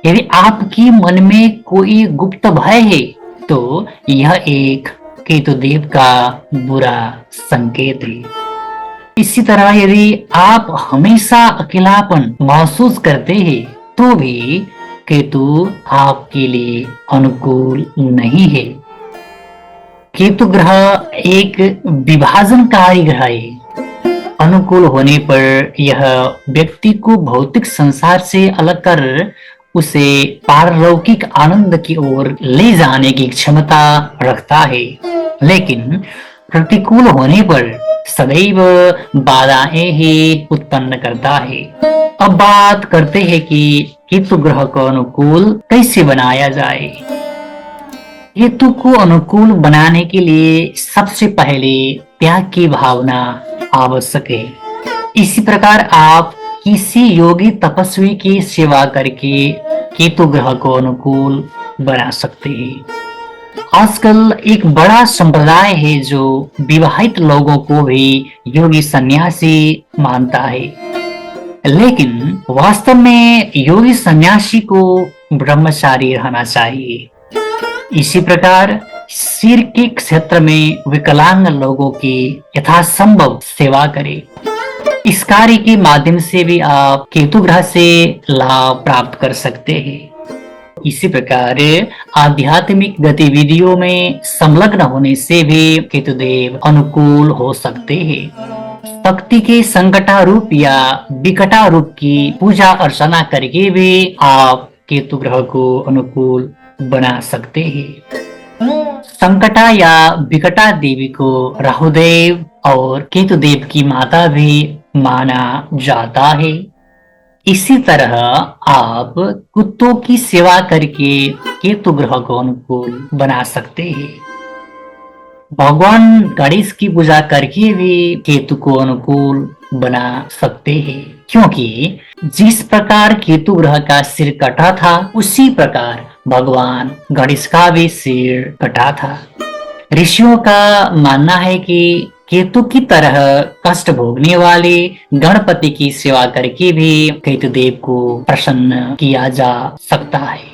यदि आपकी मन में कोई गुप्त भय है तो यह एक केतु देव का बुरा संकेत है। इसी तरह यदि आप हमेशा अकेलापन महसूस करते हैं तो भी केतु आपके लिए अनुकूल नहीं है। केतु ग्रह एक विभाजनकारी ग्रह है। अनुकूल होने पर यह व्यक्ति को भौतिक संसार से अलग कर उसे पारलौकिक आनंद की ओर ले जाने की क्षमता रखता है, लेकिन प्रतिकूल होने पर सदैव बाधाएं ही उत्पन्न करता है। अब बात करते हैं कि केतु ग्रह को अनुकूल कैसे बनाया जाए। केतु को अनुकूल बनाने के लिए सबसे पहले त्याग की भावना आवश्यक है। इसी प्रकार आप किसी योगी तपस्वी की सेवा करके केतु ग्रह को अनुकूल बना सकते हैं। आजकल एक बड़ा संप्रदाय है जो विवाहित लोगों को भी योगी सन्यासी मानता है, लेकिन वास्तव में योगी सन्यासी को ब्रह्मचारी रहना चाहिए। इसी प्रकार सिर के क्षेत्र में विकलांग लोगों की यथासंभव सेवा करें। इस कार्य के माध्यम से भी आप केतु ग्रह से लाभ प्राप्त कर सकते हैं। इसी प्रकार आध्यात्मिक गतिविधियों में संलग्न होने से भी केतु देव अनुकूल हो सकते हैं। शक्ति के संकटा रूप या विकटा रूप की पूजा अर्चना करके भी आप केतु ग्रह को अनुकूल बना सकते हैं। संकटा या विकटा देवी को राहुदेव और केतु देव की माता भी माना जाता है। इसी तरह आप कुत्तों की सेवा करके केतु ग्रह को अनुकूल बना सकते हैं। भगवान गणेश की पूजा करके भी केतु को अनुकूल बना सकते हैं, क्योंकि जिस प्रकार केतु ग्रह का सिर कटा था उसी प्रकार भगवान गणेश का भी सिर कटा था। ऋषियों का मानना है कि केतु की तरह कष्ट भोगने वाले गणपति की सेवा करके भी केतु देव को प्रसन्न किया जा सकता है।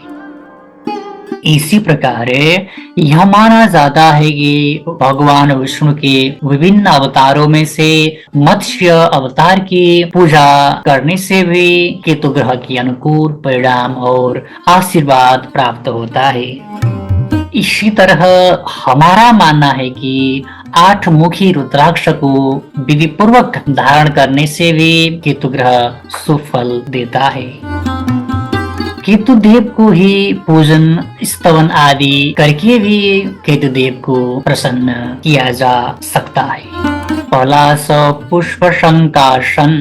इसी प्रकार यह माना जाता है कि भगवान विष्णु के विभिन्न अवतारों में से मत्स्य अवतार की पूजा करने से भी केतु ग्रह की अनुकूल परिणाम और आशीर्वाद प्राप्त होता है। इसी तरह हमारा मानना है कि 8 मुखी रुद्राक्ष को विधि पूर्वक धारण करने से भी केतु ग्रह शुभ फल देता है। केतु देव को ही पूजन स्तवन आदि करके भी केतु देव को प्रसन्न किया जा सकता है। पलाश पुष्प संकाशन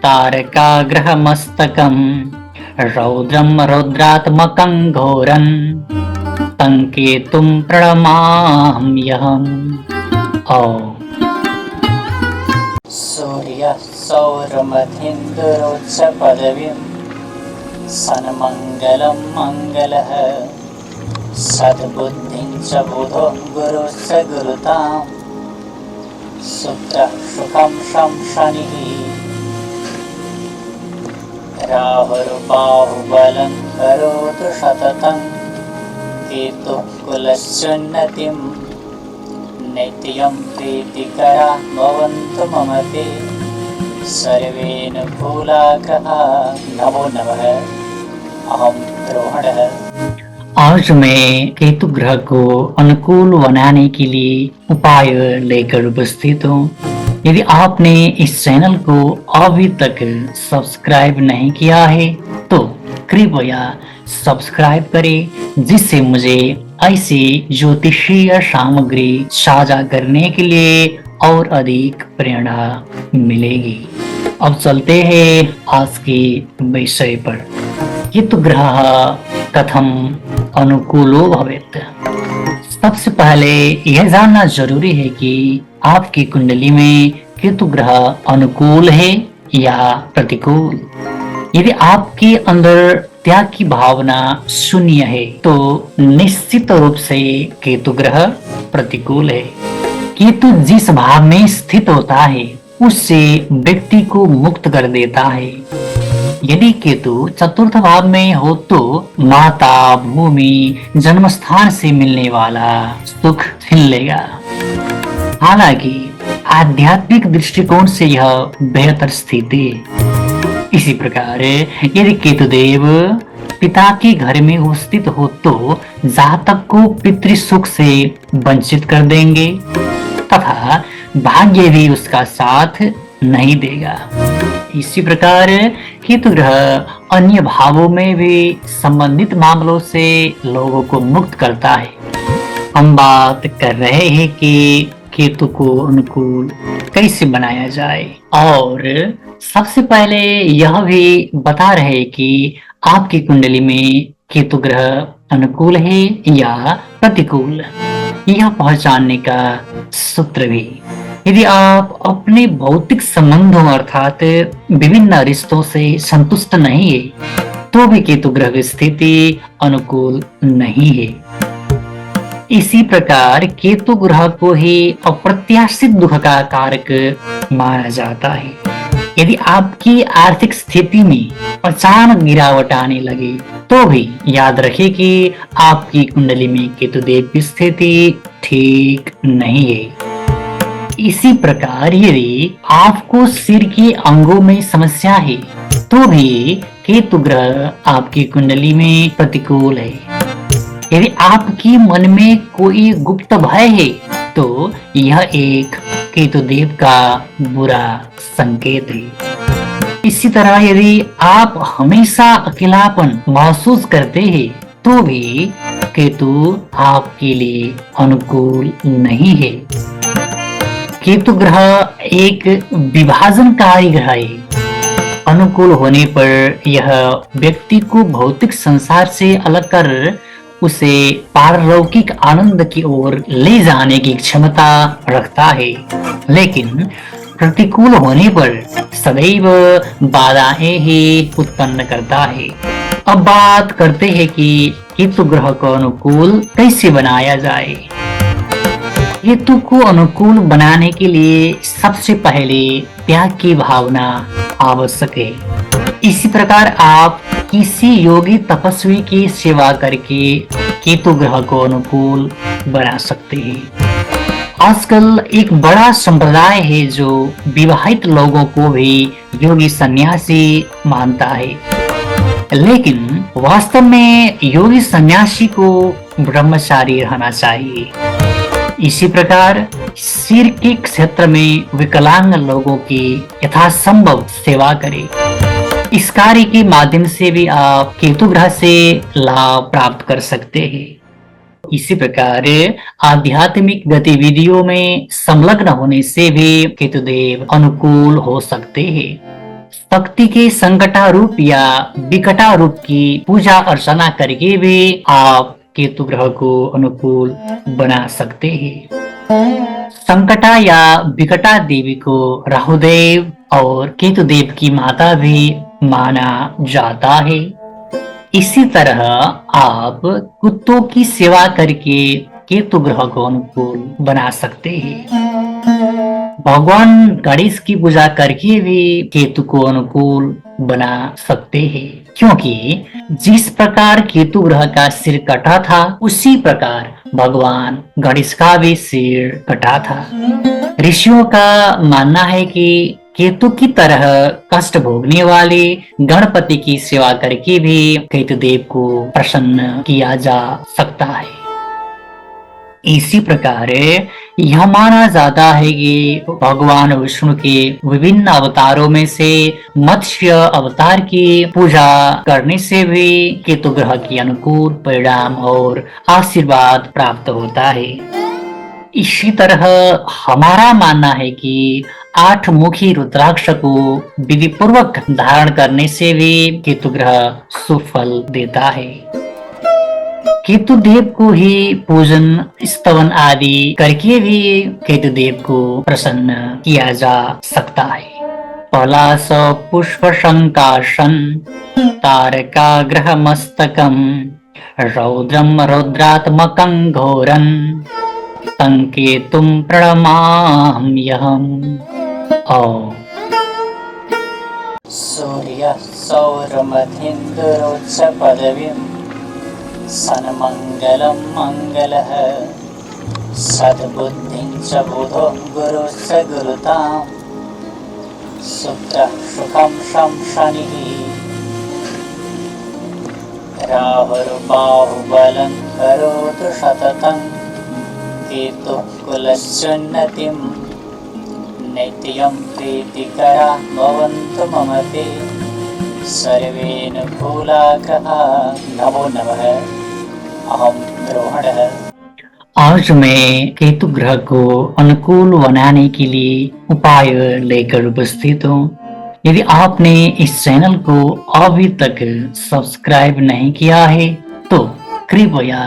तारका ग्रह मस्तकम रौद्रम रौद्रात्मकं घोरन संकेतुं प्रणमाम्यहम्। सूर्यः सौरमधीन्द्रोच्च पदवीं सन्मङ्गलं मङ्गलः सद्बुद्धिं च बुधो गुरुश्च गुरुतां शुक्रः सुखं शं शनिः राहुर्बाहुबलं करोतु सततं केतुः कुलस्योन्नतिं नित्यं प्रीतिकरा भवन्तु मम ते सर्वेऽनुकूलाकः। नमो नमः। अहं द्रोणः। आज मैं केतु ग्रह को अनुकूल बनाने के लिए उपाय लेकर उपस्थित हूँ। यदि आपने इस चैनल को अभी तक सब्सक्राइब नहीं किया है तो कृपया सब्सक्राइब करें, जिससे मुझे ऐसी ज्योतिषीय सामग्री साझा करने के लिए और अधिक प्रेरणा मिलेगी। अब चलते हैं आज के विषय पर। केतु ग्रह कथम अनुकूलो भवेत्। सबसे पहले यह जानना जरूरी है कि आपकी कुंडली में केतु ग्रह अनुकूल है या प्रतिकूल। यदि आपके अंदर त्याग की भावना शून्य है तो निश्चित रूप से केतु ग्रह प्रतिकूल है। केतु जिस भाव में स्थित होता है उससे व्यक्ति को मुक्त कर देता है। यदि केतु चतुर्थ भाव में हो तो माता, भूमि, जन्म स्थान से मिलने वाला सुख छीन लेगा। हालांकि आध्यात्मिक दृष्टिकोण से यह बेहतर स्थिति है। इसी प्रकार यदि केतुदेव पिता के घर में उपस्थित हो तो जातक को पितृ सुख से वंचित कर देंगे तथा भाग्य भी उसका साथ नहीं देगा। इसी प्रकार केतु ग्रह अन्य भावों में भी संबंधित मामलों से लोगों को मुक्त करता है। हम बात कर रहे हैं कि केतु को अनुकूल कैसे बनाया जाए, और सबसे पहले यह भी बता रहे कि आपकी कुंडली में केतु ग्रह अनुकूल है या प्रतिकूल, यह पहचानने का सूत्र भी। यदि आप अपने भौतिक संबंधों अर्थात विभिन्न रिश्तों से संतुष्ट नहीं है तो भी केतु ग्रह की स्थिति अनुकूल नहीं है। इसी प्रकार केतु ग्रह को ही अप्रत्याशित दुख का कारक माना जाता है। यदि आपकी आर्थिक स्थिति में अचानक गिरावट आने लगे तो भी याद रखें कि आपकी कुंडली में केतुदेव की स्थिति ठीक नहीं है। इसी प्रकार यदि आपको सिर के अंगों में समस्या है तो भी केतु ग्रह आपकी कुंडली में प्रतिकूल है। यदि आपके मन में कोई गुप्त भय है तो यह एक केतुदेव का बुरा संकेत है। इसी तरह यदि आप हमेशा अकेलापन महसूस करते हैं तो भी केतु आपके लिए अनुकूल नहीं है। केतु ग्रह एक विभाजनकारी ग्रह है। अनुकूल होने पर यह व्यक्ति को भौतिक संसार से अलग कर उसे पारलौकिक आनंद की ओर ले जाने की क्षमता रखता है, लेकिन प्रतिकूल होने पर सदैव बाधाएं ही उत्पन्न करता है। अब बात करते हैं कि केतु ग्रह को अनुकूल कैसे बनाया जाए। केतु को अनुकूल बनाने के लिए सबसे पहले त्याग की भावना आवश्यक है। इसी प्रकार आप किसी योगी तपस्वी की सेवा करके केतु ग्रह को अनुकूल बना सकते हैं। आजकल एक बड़ा संप्रदाय है जो विवाहित लोगों को भी योगी सन्यासी मानता है, लेकिन वास्तव में योगी सन्यासी को ब्रह्मचारी रहना चाहिए। इसी प्रकार सिर के क्षेत्र में विकलांग लोगों की यथासंभव सेवा करें। इस कार्य के माध्यम से भी आप केतु ग्रह से लाभ प्राप्त कर सकते हैं। इसी प्रकार आध्यात्मिक गतिविधियों में संलग्न होने से भी केतुदेव अनुकूल हो सकते हैं। शक्ति के संकटा रूप या विकटा रूप की पूजा अर्चना करके भी आप केतु ग्रह को अनुकूल बना सकते हैं। संकटा या विकटा देवी को राहुदेव और केतुदेव की माता भी माना जाता है। इसी तरह आप कुत्तों की सेवा करके केतु ग्रह को अनुकूल बना सकते हैं। भगवान गणेश की पूजा करके भी केतु को अनुकूल बना सकते हैं, क्योंकि जिस प्रकार केतु ग्रह का सिर कटा था उसी प्रकार भगवान गणेश का भी सिर कटा था। ऋषियों का मानना है कि केतु की तरह कष्ट भोगने वाले गणपति की सेवा करके भी केतुदेव को प्रसन्न किया जा सकता है। इसी प्रकार यह माना जाता है कि भगवान विष्णु के विभिन्न अवतारों में से मत्स्य अवतार की पूजा करने से भी केतु ग्रह की अनुकूल परिणाम और आशीर्वाद प्राप्त होता है। इसी तरह हमारा मानना है कि 8 मुखी रुद्राक्ष को विधि पूर्वक धारण करने से भी केतु ग्रह शुभ फल देता है। केतु देव को ही पूजन स्तवन आदि करके भी केतु देव को प्रसन्न किया जा सकता है। पलाश पुष्प संकाशन तारका ग्रह मस्तकम रौद्रम रौद्रात्मकं घोरं संकेतुं प्रणमाम्यहम्। ओम। सूर्यः सौरमधीन्द्रोच्च पदवीं सन्मङ्गलं मङ्गलः सद्बुद्धिं च बुधो गुरुश्च गुरुतां शुक्रः सुखं शं शनिः राहुर्बाहुबलं करोतु सततं केतुः कुलस्योन्नतिं नित्यं प्रीतिकरा भवन्तु मम ते सर्वेऽनुकूलाः। नमो नमः। अहं द्रोणः। आज मैं केतु ग्रह को अनुकूल बनाने के लिए उपाय लेकर उपस्थित हूँ। यदि आपने इस चैनल को अभी तक सब्सक्राइब नहीं किया है तो कृपया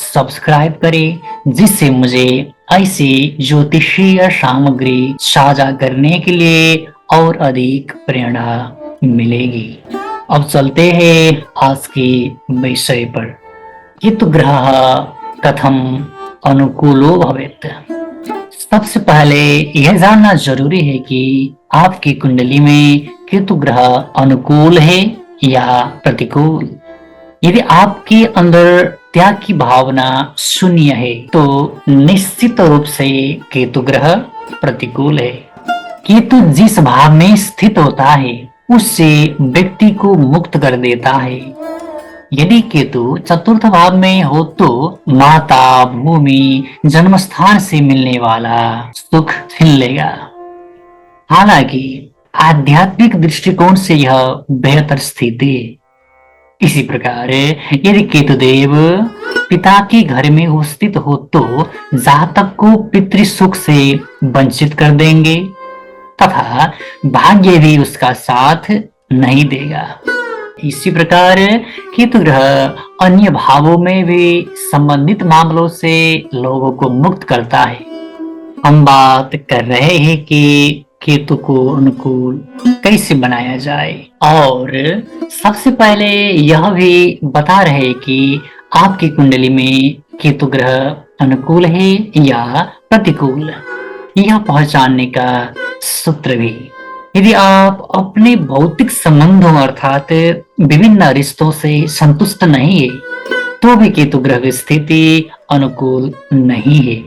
सब्सक्राइब करें, जिससे मुझे ऐसी ज्योतिषीय सामग्री साझा करने के लिए और अधिक प्रेरणा मिलेगी। अब चलते हैं आज के विषय पर। केतु ग्रह कथम अनुकूलो भवेत्। सबसे पहले यह जानना जरूरी है कि आपकी कुंडली में केतु ग्रह अनुकूल है या प्रतिकूल। यदि आपके अंदर त्याग की भावना शून्य है तो निश्चित रूप से केतु ग्रह प्रतिकूल है। केतु जिस भाव में स्थित होता है उससे व्यक्ति को मुक्त कर देता है। यदि केतु चतुर्थ भाव में हो तो माता, भूमि, जन्म स्थान से मिलने वाला सुख छीन लेगा। हालांकि आध्यात्मिक दृष्टिकोण से यह बेहतर स्थिति है। इसी प्रकार यदि केतुदेव पिता के घर में उपस्थित हो तो जातक को पितृ सुख से वंचित कर देंगे तथा भाग्य भी उसका साथ नहीं देगा। इसी प्रकार केतु ग्रह अन्य भावों में भी संबंधित मामलों से लोगों को मुक्त करता है। हम बात कर रहे हैं कि केतु को अनुकूल कैसे बनाया जाए, और सबसे पहले यह भी बता रहे कि आपकी कुंडली में केतु ग्रह अनुकूल है या प्रतिकूल, यह पहचानने का सूत्र भी। यदि आप अपने भौतिक संबंधों अर्थात विभिन्न रिश्तों से संतुष्ट नहीं है तो भी केतु ग्रह की स्थिति अनुकूल नहीं है।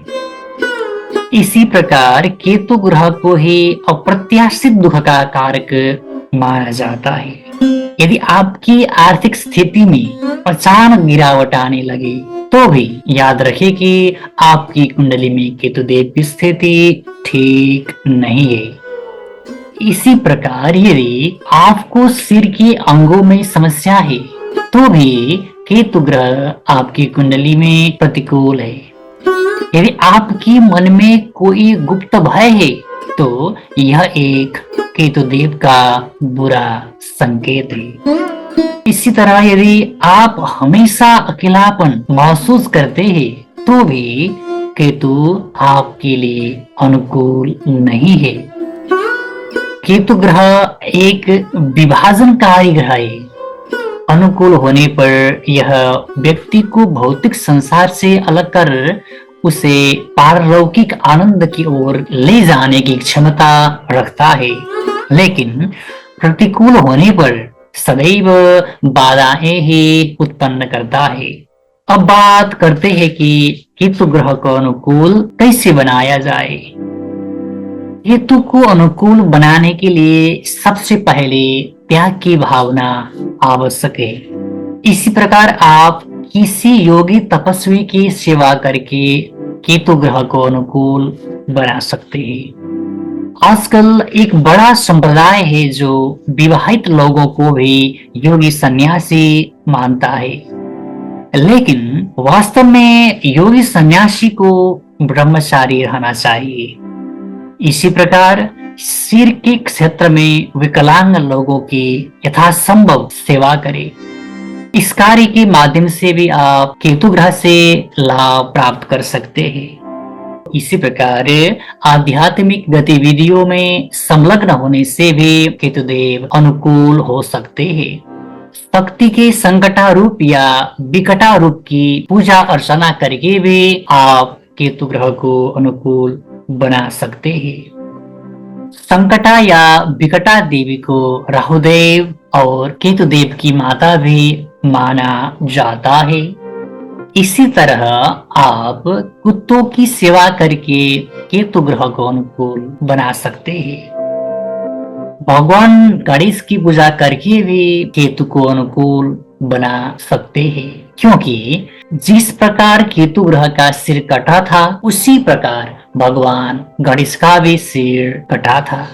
इसी प्रकार केतु ग्रह को ही अप्रत्याशित दुख का कारक माना जाता है। यदि आपकी आर्थिक स्थिति में अचानक गिरावट आने लगे तो भी याद रखें कि आपकी कुंडली में केतुदेव की स्थिति ठीक नहीं है। इसी प्रकार यदि आपको सिर के अंगों में समस्या है तो भी केतु ग्रह आपकी कुंडली में प्रतिकूल है। यदि आपके मन में कोई गुप्त भय है तो यह एक केतुदेव का बुरा संकेत है। इसी तरह यदि आप हमेशा अकेलापन महसूस करते हैं तो भी केतु आपके लिए अनुकूल नहीं है। केतु ग्रह एक विभाजनकारी ग्रह है। अनुकूल होने पर यह व्यक्ति को भौतिक संसार से अलग कर उसे पारलौकिक आनंद की ओर ले जाने की क्षमता रखता है, लेकिन प्रतिकूल होने पर सदैव बाधाएं ही उत्पन्न करता है। अब बात करते हैं कि केतु ग्रह को अनुकूल कैसे बनाया जाए। केतु को अनुकूल बनाने के लिए सबसे पहले त्याग की भावना आवश्यक है। इसी प्रकार आप किसी योगी तपस्वी की सेवा करके केतु ग्रह को अनुकूल बना सकते हैं। आजकल एक बड़ा संप्रदाय है जो विवाहित लोगों को भी योगी सन्यासी मानता है, लेकिन वास्तव में योगी सन्यासी को ब्रह्मचारी रहना चाहिए। इसी प्रकार सिर के क्षेत्र में विकलांग लोगों की यथासंभव सेवा करें। इस कार्य के माध्यम से भी आप केतु ग्रह से लाभ प्राप्त कर सकते हैं। इसी प्रकार आध्यात्मिक गतिविधियों में संलग्न होने से भी केतुदेव अनुकूल हो सकते हैं। शक्ति के संकटारूप या विकटारूप की पूजा अर्चना करके भी आप केतु ग्रह को अनुकूल बना सकते हैं। संकटा या विकटा देवी को राहुदेव और केतुदेव की माता भी माना जाता है। इसी तरह आप कुत्तों की सेवा करके केतु ग्रह को अनुकूल बना सकते हैं। भगवान गणेश की पूजा करके भी केतु को अनुकूल बना सकते हैं, क्योंकि जिस प्रकार केतु ग्रह का सिर कटा था उसी प्रकार भगवान गणेश का भी सिर कटा था।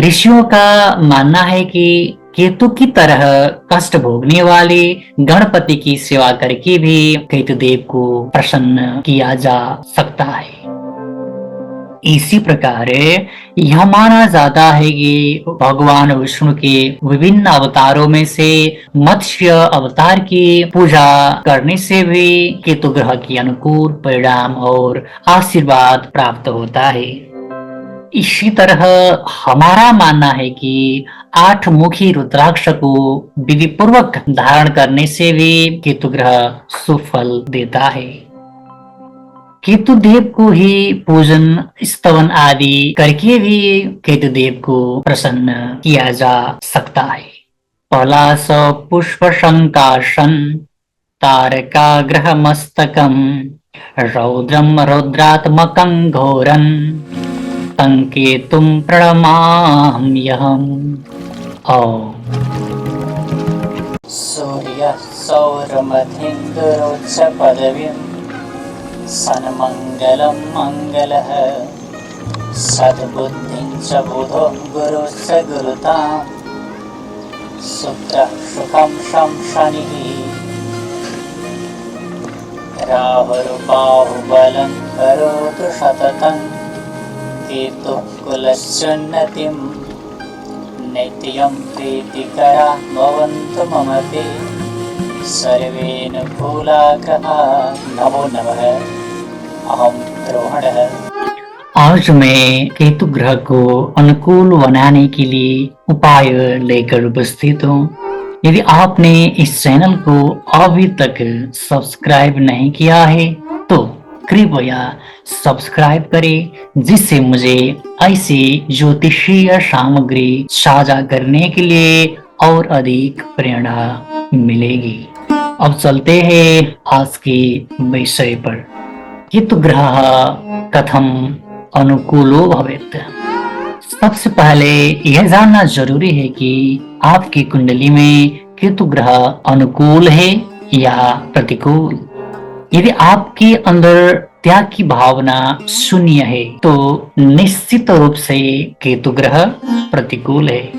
ऋषियों का मानना है कि केतु की तरह कष्ट भोगने वाले गणपति की सेवा करके भी केतुदेव को प्रसन्न किया जा सकता है। इसी प्रकार यह माना जाता है कि भगवान विष्णु के विभिन्न अवतारों में से मत्स्य अवतार की पूजा करने से भी केतु ग्रह की अनुकूल परिणाम और आशीर्वाद प्राप्त होता है। इसी तरह हमारा मानना है कि 8 मुखी रुद्राक्ष को विधि पूर्वक धारण करने से भी केतु ग्रह सुफल देता है। केतु देव को ही पूजन स्तवन आदि करके भी केतु देव को प्रसन्न किया जा सकता है। पलाश पुष्प संकाशन तारका ग्रह मस्तकम रौद्रम रौद्रात्मकं घोरं संकेतुं प्रणमाम्यहम्। ओम। सूर्यः सौरमधिन्दुरोच्च पदवीं सन्मङ्गलं मङ्गलः सद्बुद्धिं च बुधो गुरुश्च गुरुतां शुक्रः सुखं शं शनिः राहुर्बाहुबलं करोतु सततं केतुः कुलस्योन्नतिं नित्यं प्रीतिकरा भवन्तु मम ते सर्वेऽनुकूलाग्रहा। नमो नमः। अहं रोहणः। आज मैं केतु ग्रह को अनुकूल बनाने के लिए उपाय लेकर उपस्थित हूँ। यदि आपने इस चैनल को अभी तक सब्सक्राइब नहीं किया है तो कृपया सब्सक्राइब करें, जिससे मुझे ऐसी ज्योतिषीय सामग्री साझा करने के लिए और अधिक प्रेरणा मिलेगी। अब चलते हैं आज के विषय पर। केतु ग्रह कथम अनुकूलो भवेत्। सबसे पहले यह जानना जरूरी है कि आपकी कुंडली में केतु ग्रह अनुकूल है या प्रतिकूल। यदि आपके अंदर त्याग की भावना शून्य है तो निश्चित रूप से केतु ग्रह प्रतिकूल है।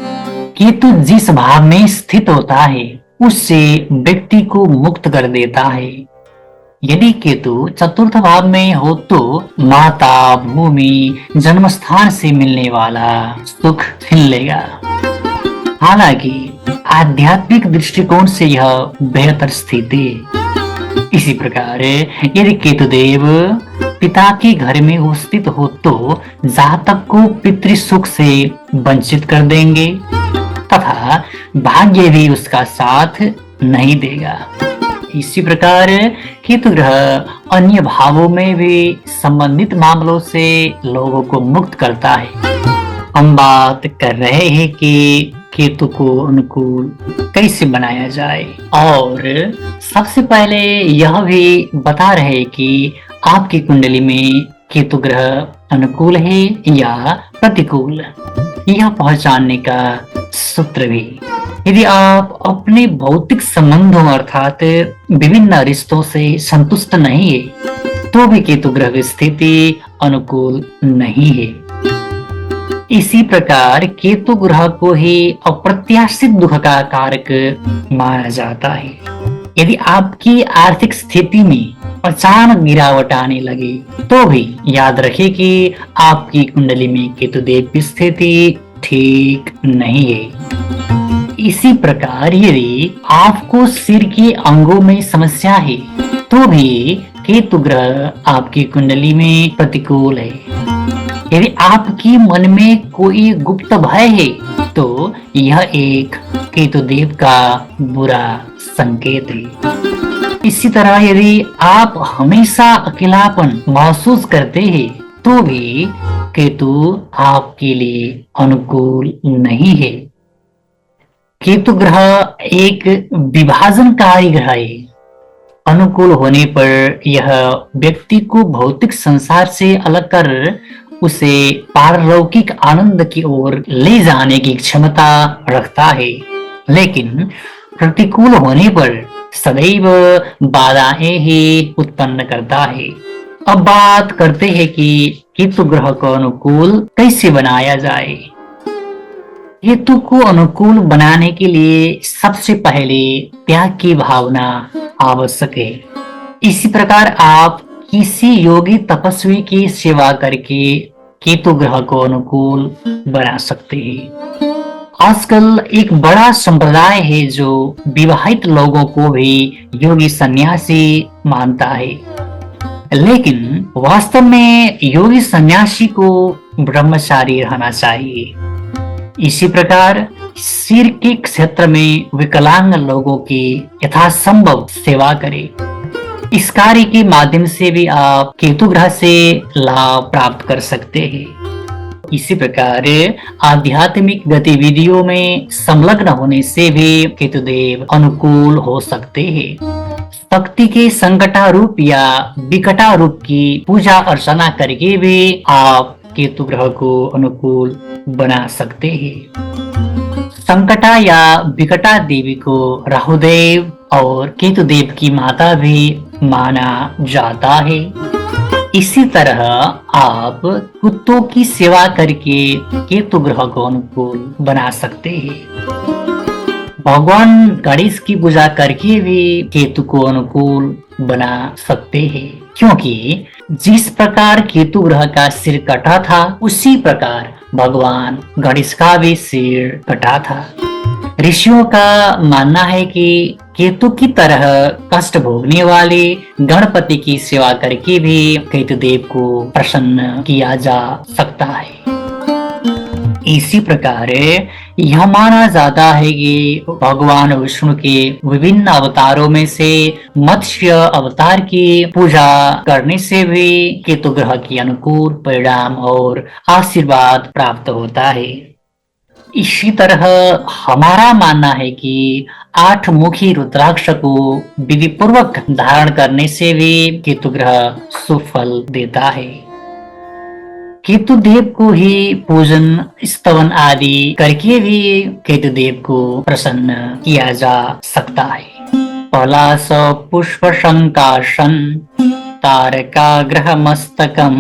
केतु जिस भाव में स्थित होता है उससे व्यक्ति को मुक्त कर देता है। यदि केतु चतुर्थ भाव में हो तो माता, भूमि, जन्म स्थान से मिलने वाला सुख छीन लेगा। हालांकि आध्यात्मिक दृष्टिकोण से यह बेहतर स्थिति है। इसी प्रकार यदि केतुदेव पिता के घर में उपस्थित हो तो जातक को पितृ सुख से वंचित कर देंगे तथा भाग्य भी उसका साथ नहीं देगा। इसी प्रकार केतु ग्रह अन्य भावों में भी संबंधित मामलों से लोगों को मुक्त करता है। हम बात कर रहे हैं कि केतु को अनुकूल कैसे बनाया जाए। और सबसे पहले यह भी बता रहे कि आपकी कुंडली में केतु ग्रह अनुकूल है या प्रतिकूल, यह पहचानने का सूत्र भी। यदि आप अपने भौतिक संबंधों अर्थात विभिन्न रिश्तों से संतुष्ट नहीं है तो भी केतु ग्रह की स्थिति अनुकूल नहीं है। इसी प्रकार केतु ग्रह को ही अप्रत्याशित दुख का कारक माना जाता है। यदि आपकी आर्थिक स्थिति में अचानक गिरावट आने लगे तो भी याद रखें कि आपकी कुंडली में केतु देव की स्थिति ठीक नहीं है। इसी प्रकार यदि आपको सिर के अंगों में समस्या है तो भी केतु ग्रह आपकी कुंडली में प्रतिकूल है। यदि आपकी मन में कोई गुप्त भय है तो यह एक केतु देव का बुरा संकेत है। इसी तरह यदि आप हमेशा अकेलापन महसूस करते हैं तो भी केतु आपके लिए अनुकूल नहीं है। केतु ग्रह एक विभाजनकारी ग्रह है। अनुकूल होने पर यह व्यक्ति को भौतिक संसार से अलग कर उसे पारलौकिक आनंद की ओर ले जाने की क्षमता रखता है, लेकिन प्रतिकूल होने पर सदैव बाधाएं ही उत्पन्न करता है। अब बात करते हैं कि केतु ग्रह को अनुकूल कैसे बनाया जाए। केतु को अनुकूल बनाने के लिए सबसे पहले त्याग की भावना आवश्यक है। इसी प्रकार आप किसी योगी तपस्वी की सेवा करके केतु ग्रह को अनुकूल बना सकते हैं। आजकल एक बड़ा संप्रदाय है जो विवाहित लोगों को भी योगी सन्यासी मानता है, लेकिन वास्तव में योगी सन्यासी को ब्रह्मचारी रहना चाहिए। इसी प्रकार सिर के क्षेत्र में विकलांग लोगों की यथासंभव सेवा करें। इस कार्य के माध्यम से भी आप केतु ग्रह से लाभ प्राप्त कर सकते हैं। इसी प्रकार आध्यात्मिक गतिविधियों में संलग्न होने से भी केतु देव अनुकूल हो सकते हैं। शक्ति के संकटा रूप या विकटा रूप की पूजा अर्चना करके भी आप केतु ग्रह को अनुकूल बना सकते हैं। संकटा या विकटा देवी को राहुदेव और केतु देव की माता भी माना जाता है। इसी तरह आप कुत्तों की सेवा करके केतु ग्रह को अनुकूल बना सकते हैं। भगवान गणेश की पूजा करके भी केतु को अनुकूल बना सकते हैं, क्योंकि जिस प्रकार केतु ग्रह का सिर कटा था उसी प्रकार भगवान गणेश का भी सिर कटा था। ऋषियों का मानना है कि केतु की तरह कष्ट भोगने वाले गणपति की सेवा करके भी केतु देव को प्रसन्न किया जा सकता है। इसी प्रकार यह माना जाता है कि भगवान विष्णु के विभिन्न अवतारों में से मत्स्य अवतार की पूजा करने से भी केतु ग्रह की अनुकूल परिणाम और आशीर्वाद प्राप्त होता है। इसी तरह हमारा मानना है कि 8 मुखी रुद्राक्ष को विधि पूर्वक धारण करने से भी केतु ग्रह शुभ फल देता है। केतु देव को ही पूजन स्तवन आदि करके भी केतु देव को प्रसन्न किया जा सकता है। पलाश पुष्प संकाशन तारका ग्रह मस्तकम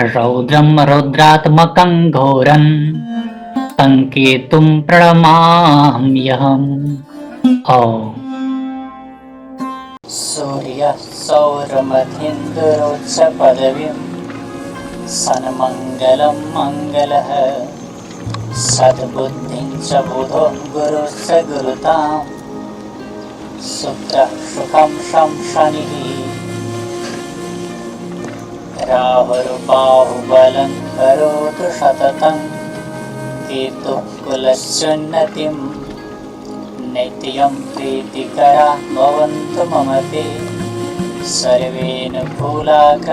रौद्रम रौद्रात्मकं घोरं संकेतुं प्रणमाम्यहम्। ओम। सूर्यः सौरमधीन्द्रोच्च पदवीं सन्मङ्गलं मङ्गलः सद्बुद्धिं च बुधो गुरुश्च गुरुतां शुक्रः सुखं शं शनिः राहुर्बाहुबलं करोतु सततं केतुः कुलस्योन्नतिं नित्यं प्रीतिकरा भवन्तु मम ते सर्वेऽनुकूलाः।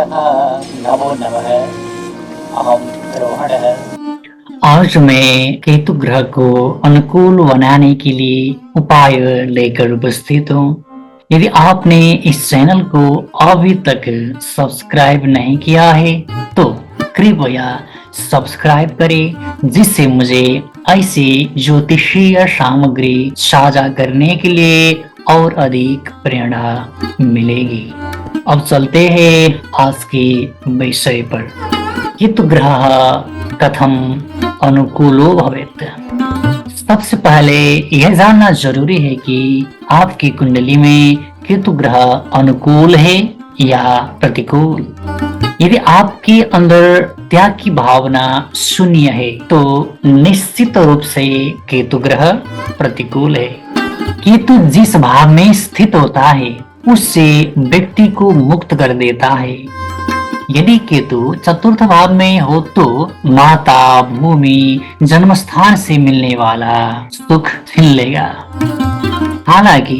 नमो नमः। अहं रोहणः। आज मैं केतु ग्रह को अनुकूल बनाने के लिए उपाय लेकर उपस्थित हूँ। यदि आपने इस चैनल को अभी तक सब्सक्राइब नहीं किया है तो कृपया सब्सक्राइब करें, जिससे मुझे ऐसी ज्योतिषीय सामग्री साझा करने के लिए और अधिक प्रेरणा मिलेगी। अब चलते हैं आज के विषय पर। केतु ग्रह कथम अनुकूलो भवेत्। सबसे पहले यह जानना जरूरी है कि आपकी कुंडली में केतु ग्रह अनुकूल है या प्रतिकूल। यदि आपके अंदर त्याग की भावना शून्य है तो निश्चित रूप से केतु ग्रह प्रतिकूल है। केतु जिस भाव में स्थित होता है उससे व्यक्ति को मुक्त कर देता है। यदि केतु चतुर्थ भाव में हो तो माता, भूमि, जन्म स्थान से मिलने वाला सुख छीन लेगा। हालांकि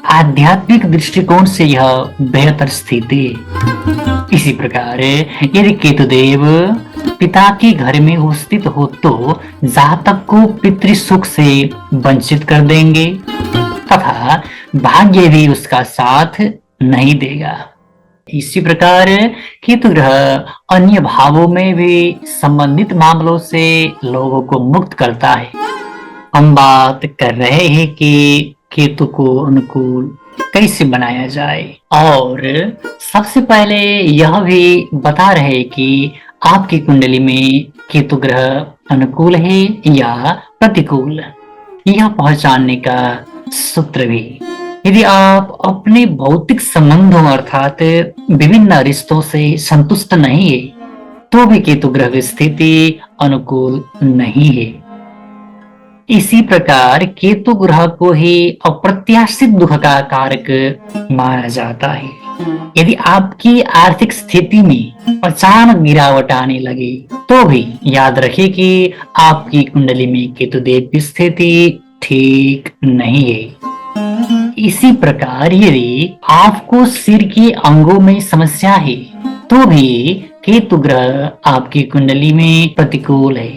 आध्यात्मिक दृष्टिकोण से यह बेहतर स्थिति है। इसी प्रकार यदि केतुदेव पिता के घर में उपस्थित हो तो जातक को पितृ सुख से वंचित कर देंगे तथा भाग्य भी उसका साथ नहीं देगा। इसी प्रकार केतु ग्रह अन्य भावों में भी संबंधित मामलों से लोगों को मुक्त करता है। हम बात कर रहे हैं कि केतु को अनुकूल कैसे बनाया जाए, और सबसे पहले यह भी बता रहे कि आपकी कुंडली में केतु ग्रह अनुकूल है या प्रतिकूल, यह पहचानने का सूत्र भी। यदि आप अपने भौतिक संबंधों अर्थात विभिन्न रिश्तों से संतुष्ट नहीं है तो भी केतु ग्रह की स्थिति अनुकूल नहीं है। इसी प्रकार केतु ग्रह को ही अप्रत्याशित दुख का कारक माना जाता है। यदि आपकी आर्थिक स्थिति में अचानक गिरावट आने लगे तो भी याद रखिए कि आपकी कुंडली में केतुदेव की स्थिति ठीक नहीं है। इसी प्रकार यदि आपको सिर के अंगों में समस्या है तो भी केतु ग्रह आपकी कुंडली में प्रतिकूल है।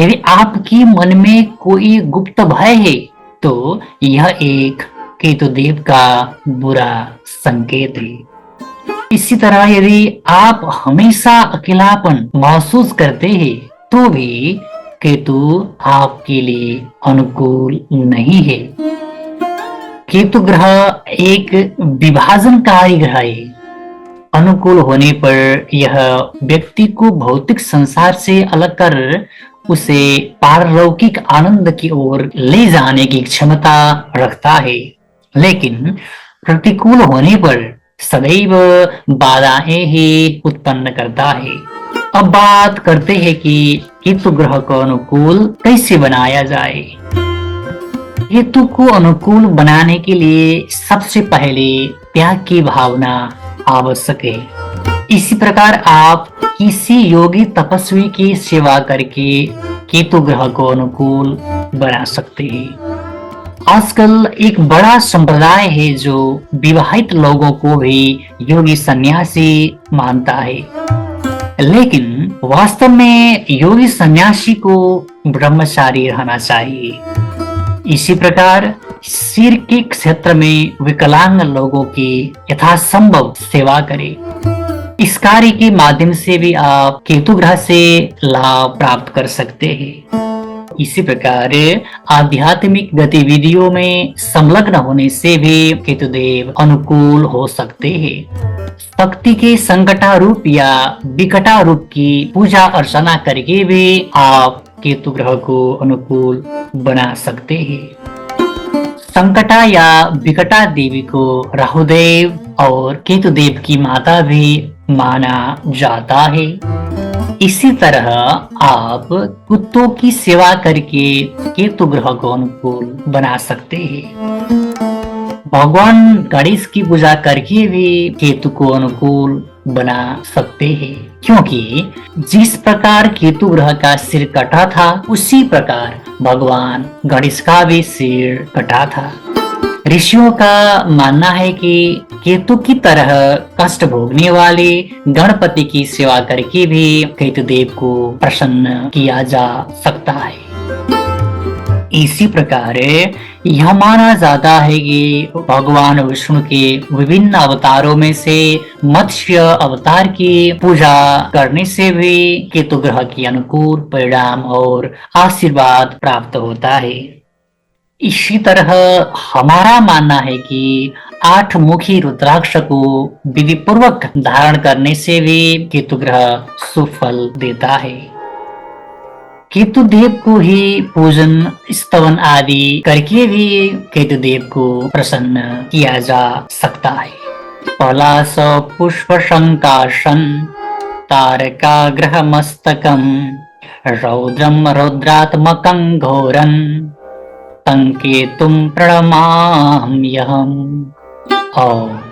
यदि आपके मन में कोई गुप्त भय है तो यह एक केतुदेव का बुरा संकेत है। इसी तरह यदि आप हमेशा अकेलापन महसूस करते हैं तो भी केतु आपके लिए अनुकूल नहीं है। केतु ग्रह एक विभाजनकारी ग्रह है। अनुकूल होने पर यह व्यक्ति को भौतिक संसार से अलग कर उसे पारलौकिक आनंद की ओर ले जाने की क्षमता रखता है, लेकिन प्रतिकूल होने पर सदैव बाधाएं ही उत्पन्न करता है। अब बात करते हैं कि केतु ग्रह को अनुकूल कैसे बनाया जाए। केतु को अनुकूल बनाने के लिए सबसे पहले त्याग की भावना आवश्यक है। इसी प्रकार आप किसी योगी तपस्वी की सेवा करके केतु ग्रह को अनुकूल बना सकते हैं। आजकल एक बड़ा संप्रदाय है जो विवाहित लोगों को भी योगी सन्यासी मानता है, लेकिन वास्तव में योगी सन्यासी को ब्रह्मचारी रहना चाहिए। इसी प्रकार सिर के क्षेत्र में विकलांग लोगों की यथासंभव सेवा करें। इस कार्य के माध्यम से भी आप केतु ग्रह से लाभ प्राप्त कर सकते हैं। इसी प्रकार आध्यात्मिक गतिविधियों में संलग्न होने से भी केतुदेव अनुकूल हो सकते हैं। शक्ति के संकटा रूप या विकटा रूप की पूजा अर्चना करके भी आप केतु ग्रह को अनुकूल बना सकते हैं। संकटा या विकटा देवी को राहुदेव और केतुदेव की माता भी माना जाता है। इसी तरह आप कुत्तों की सेवा करके केतु ग्रह को अनुकूल बना सकते हैं। भगवान गणेश की पूजा करके भी केतु को अनुकूल बना सकते हैं, क्योंकि जिस प्रकार केतु ग्रह का सिर कटा था उसी प्रकार भगवान गणेश का भी सिर कटा था। ऋषियों का मानना है कि केतु की तरह कष्ट भोगने वाले गणपति की सेवा करके भी केतुदेव को प्रसन्न किया जा सकता है। इसी प्रकार यह माना जाता है कि भगवान विष्णु के विभिन्न अवतारों में से मत्स्य अवतार की पूजा करने से भी केतु ग्रह की अनुकूल परिणाम और आशीर्वाद प्राप्त होता है। इसी तरह हमारा मानना है कि 8 मुखी रुद्राक्ष को विधि पूर्वक धारण करने से भी केतु ग्रह शुभ फल देता है। केतु देव को ही पूजन स्तवन आदि करके भी केतु देव को प्रसन्न किया जा सकता है। पलाश पुष्प संकाशन तारका ग्रह मस्तकम रौद्रम रौद्रात्मकं घोरं तं केतुं प्रणमाम्यहम्। ओम।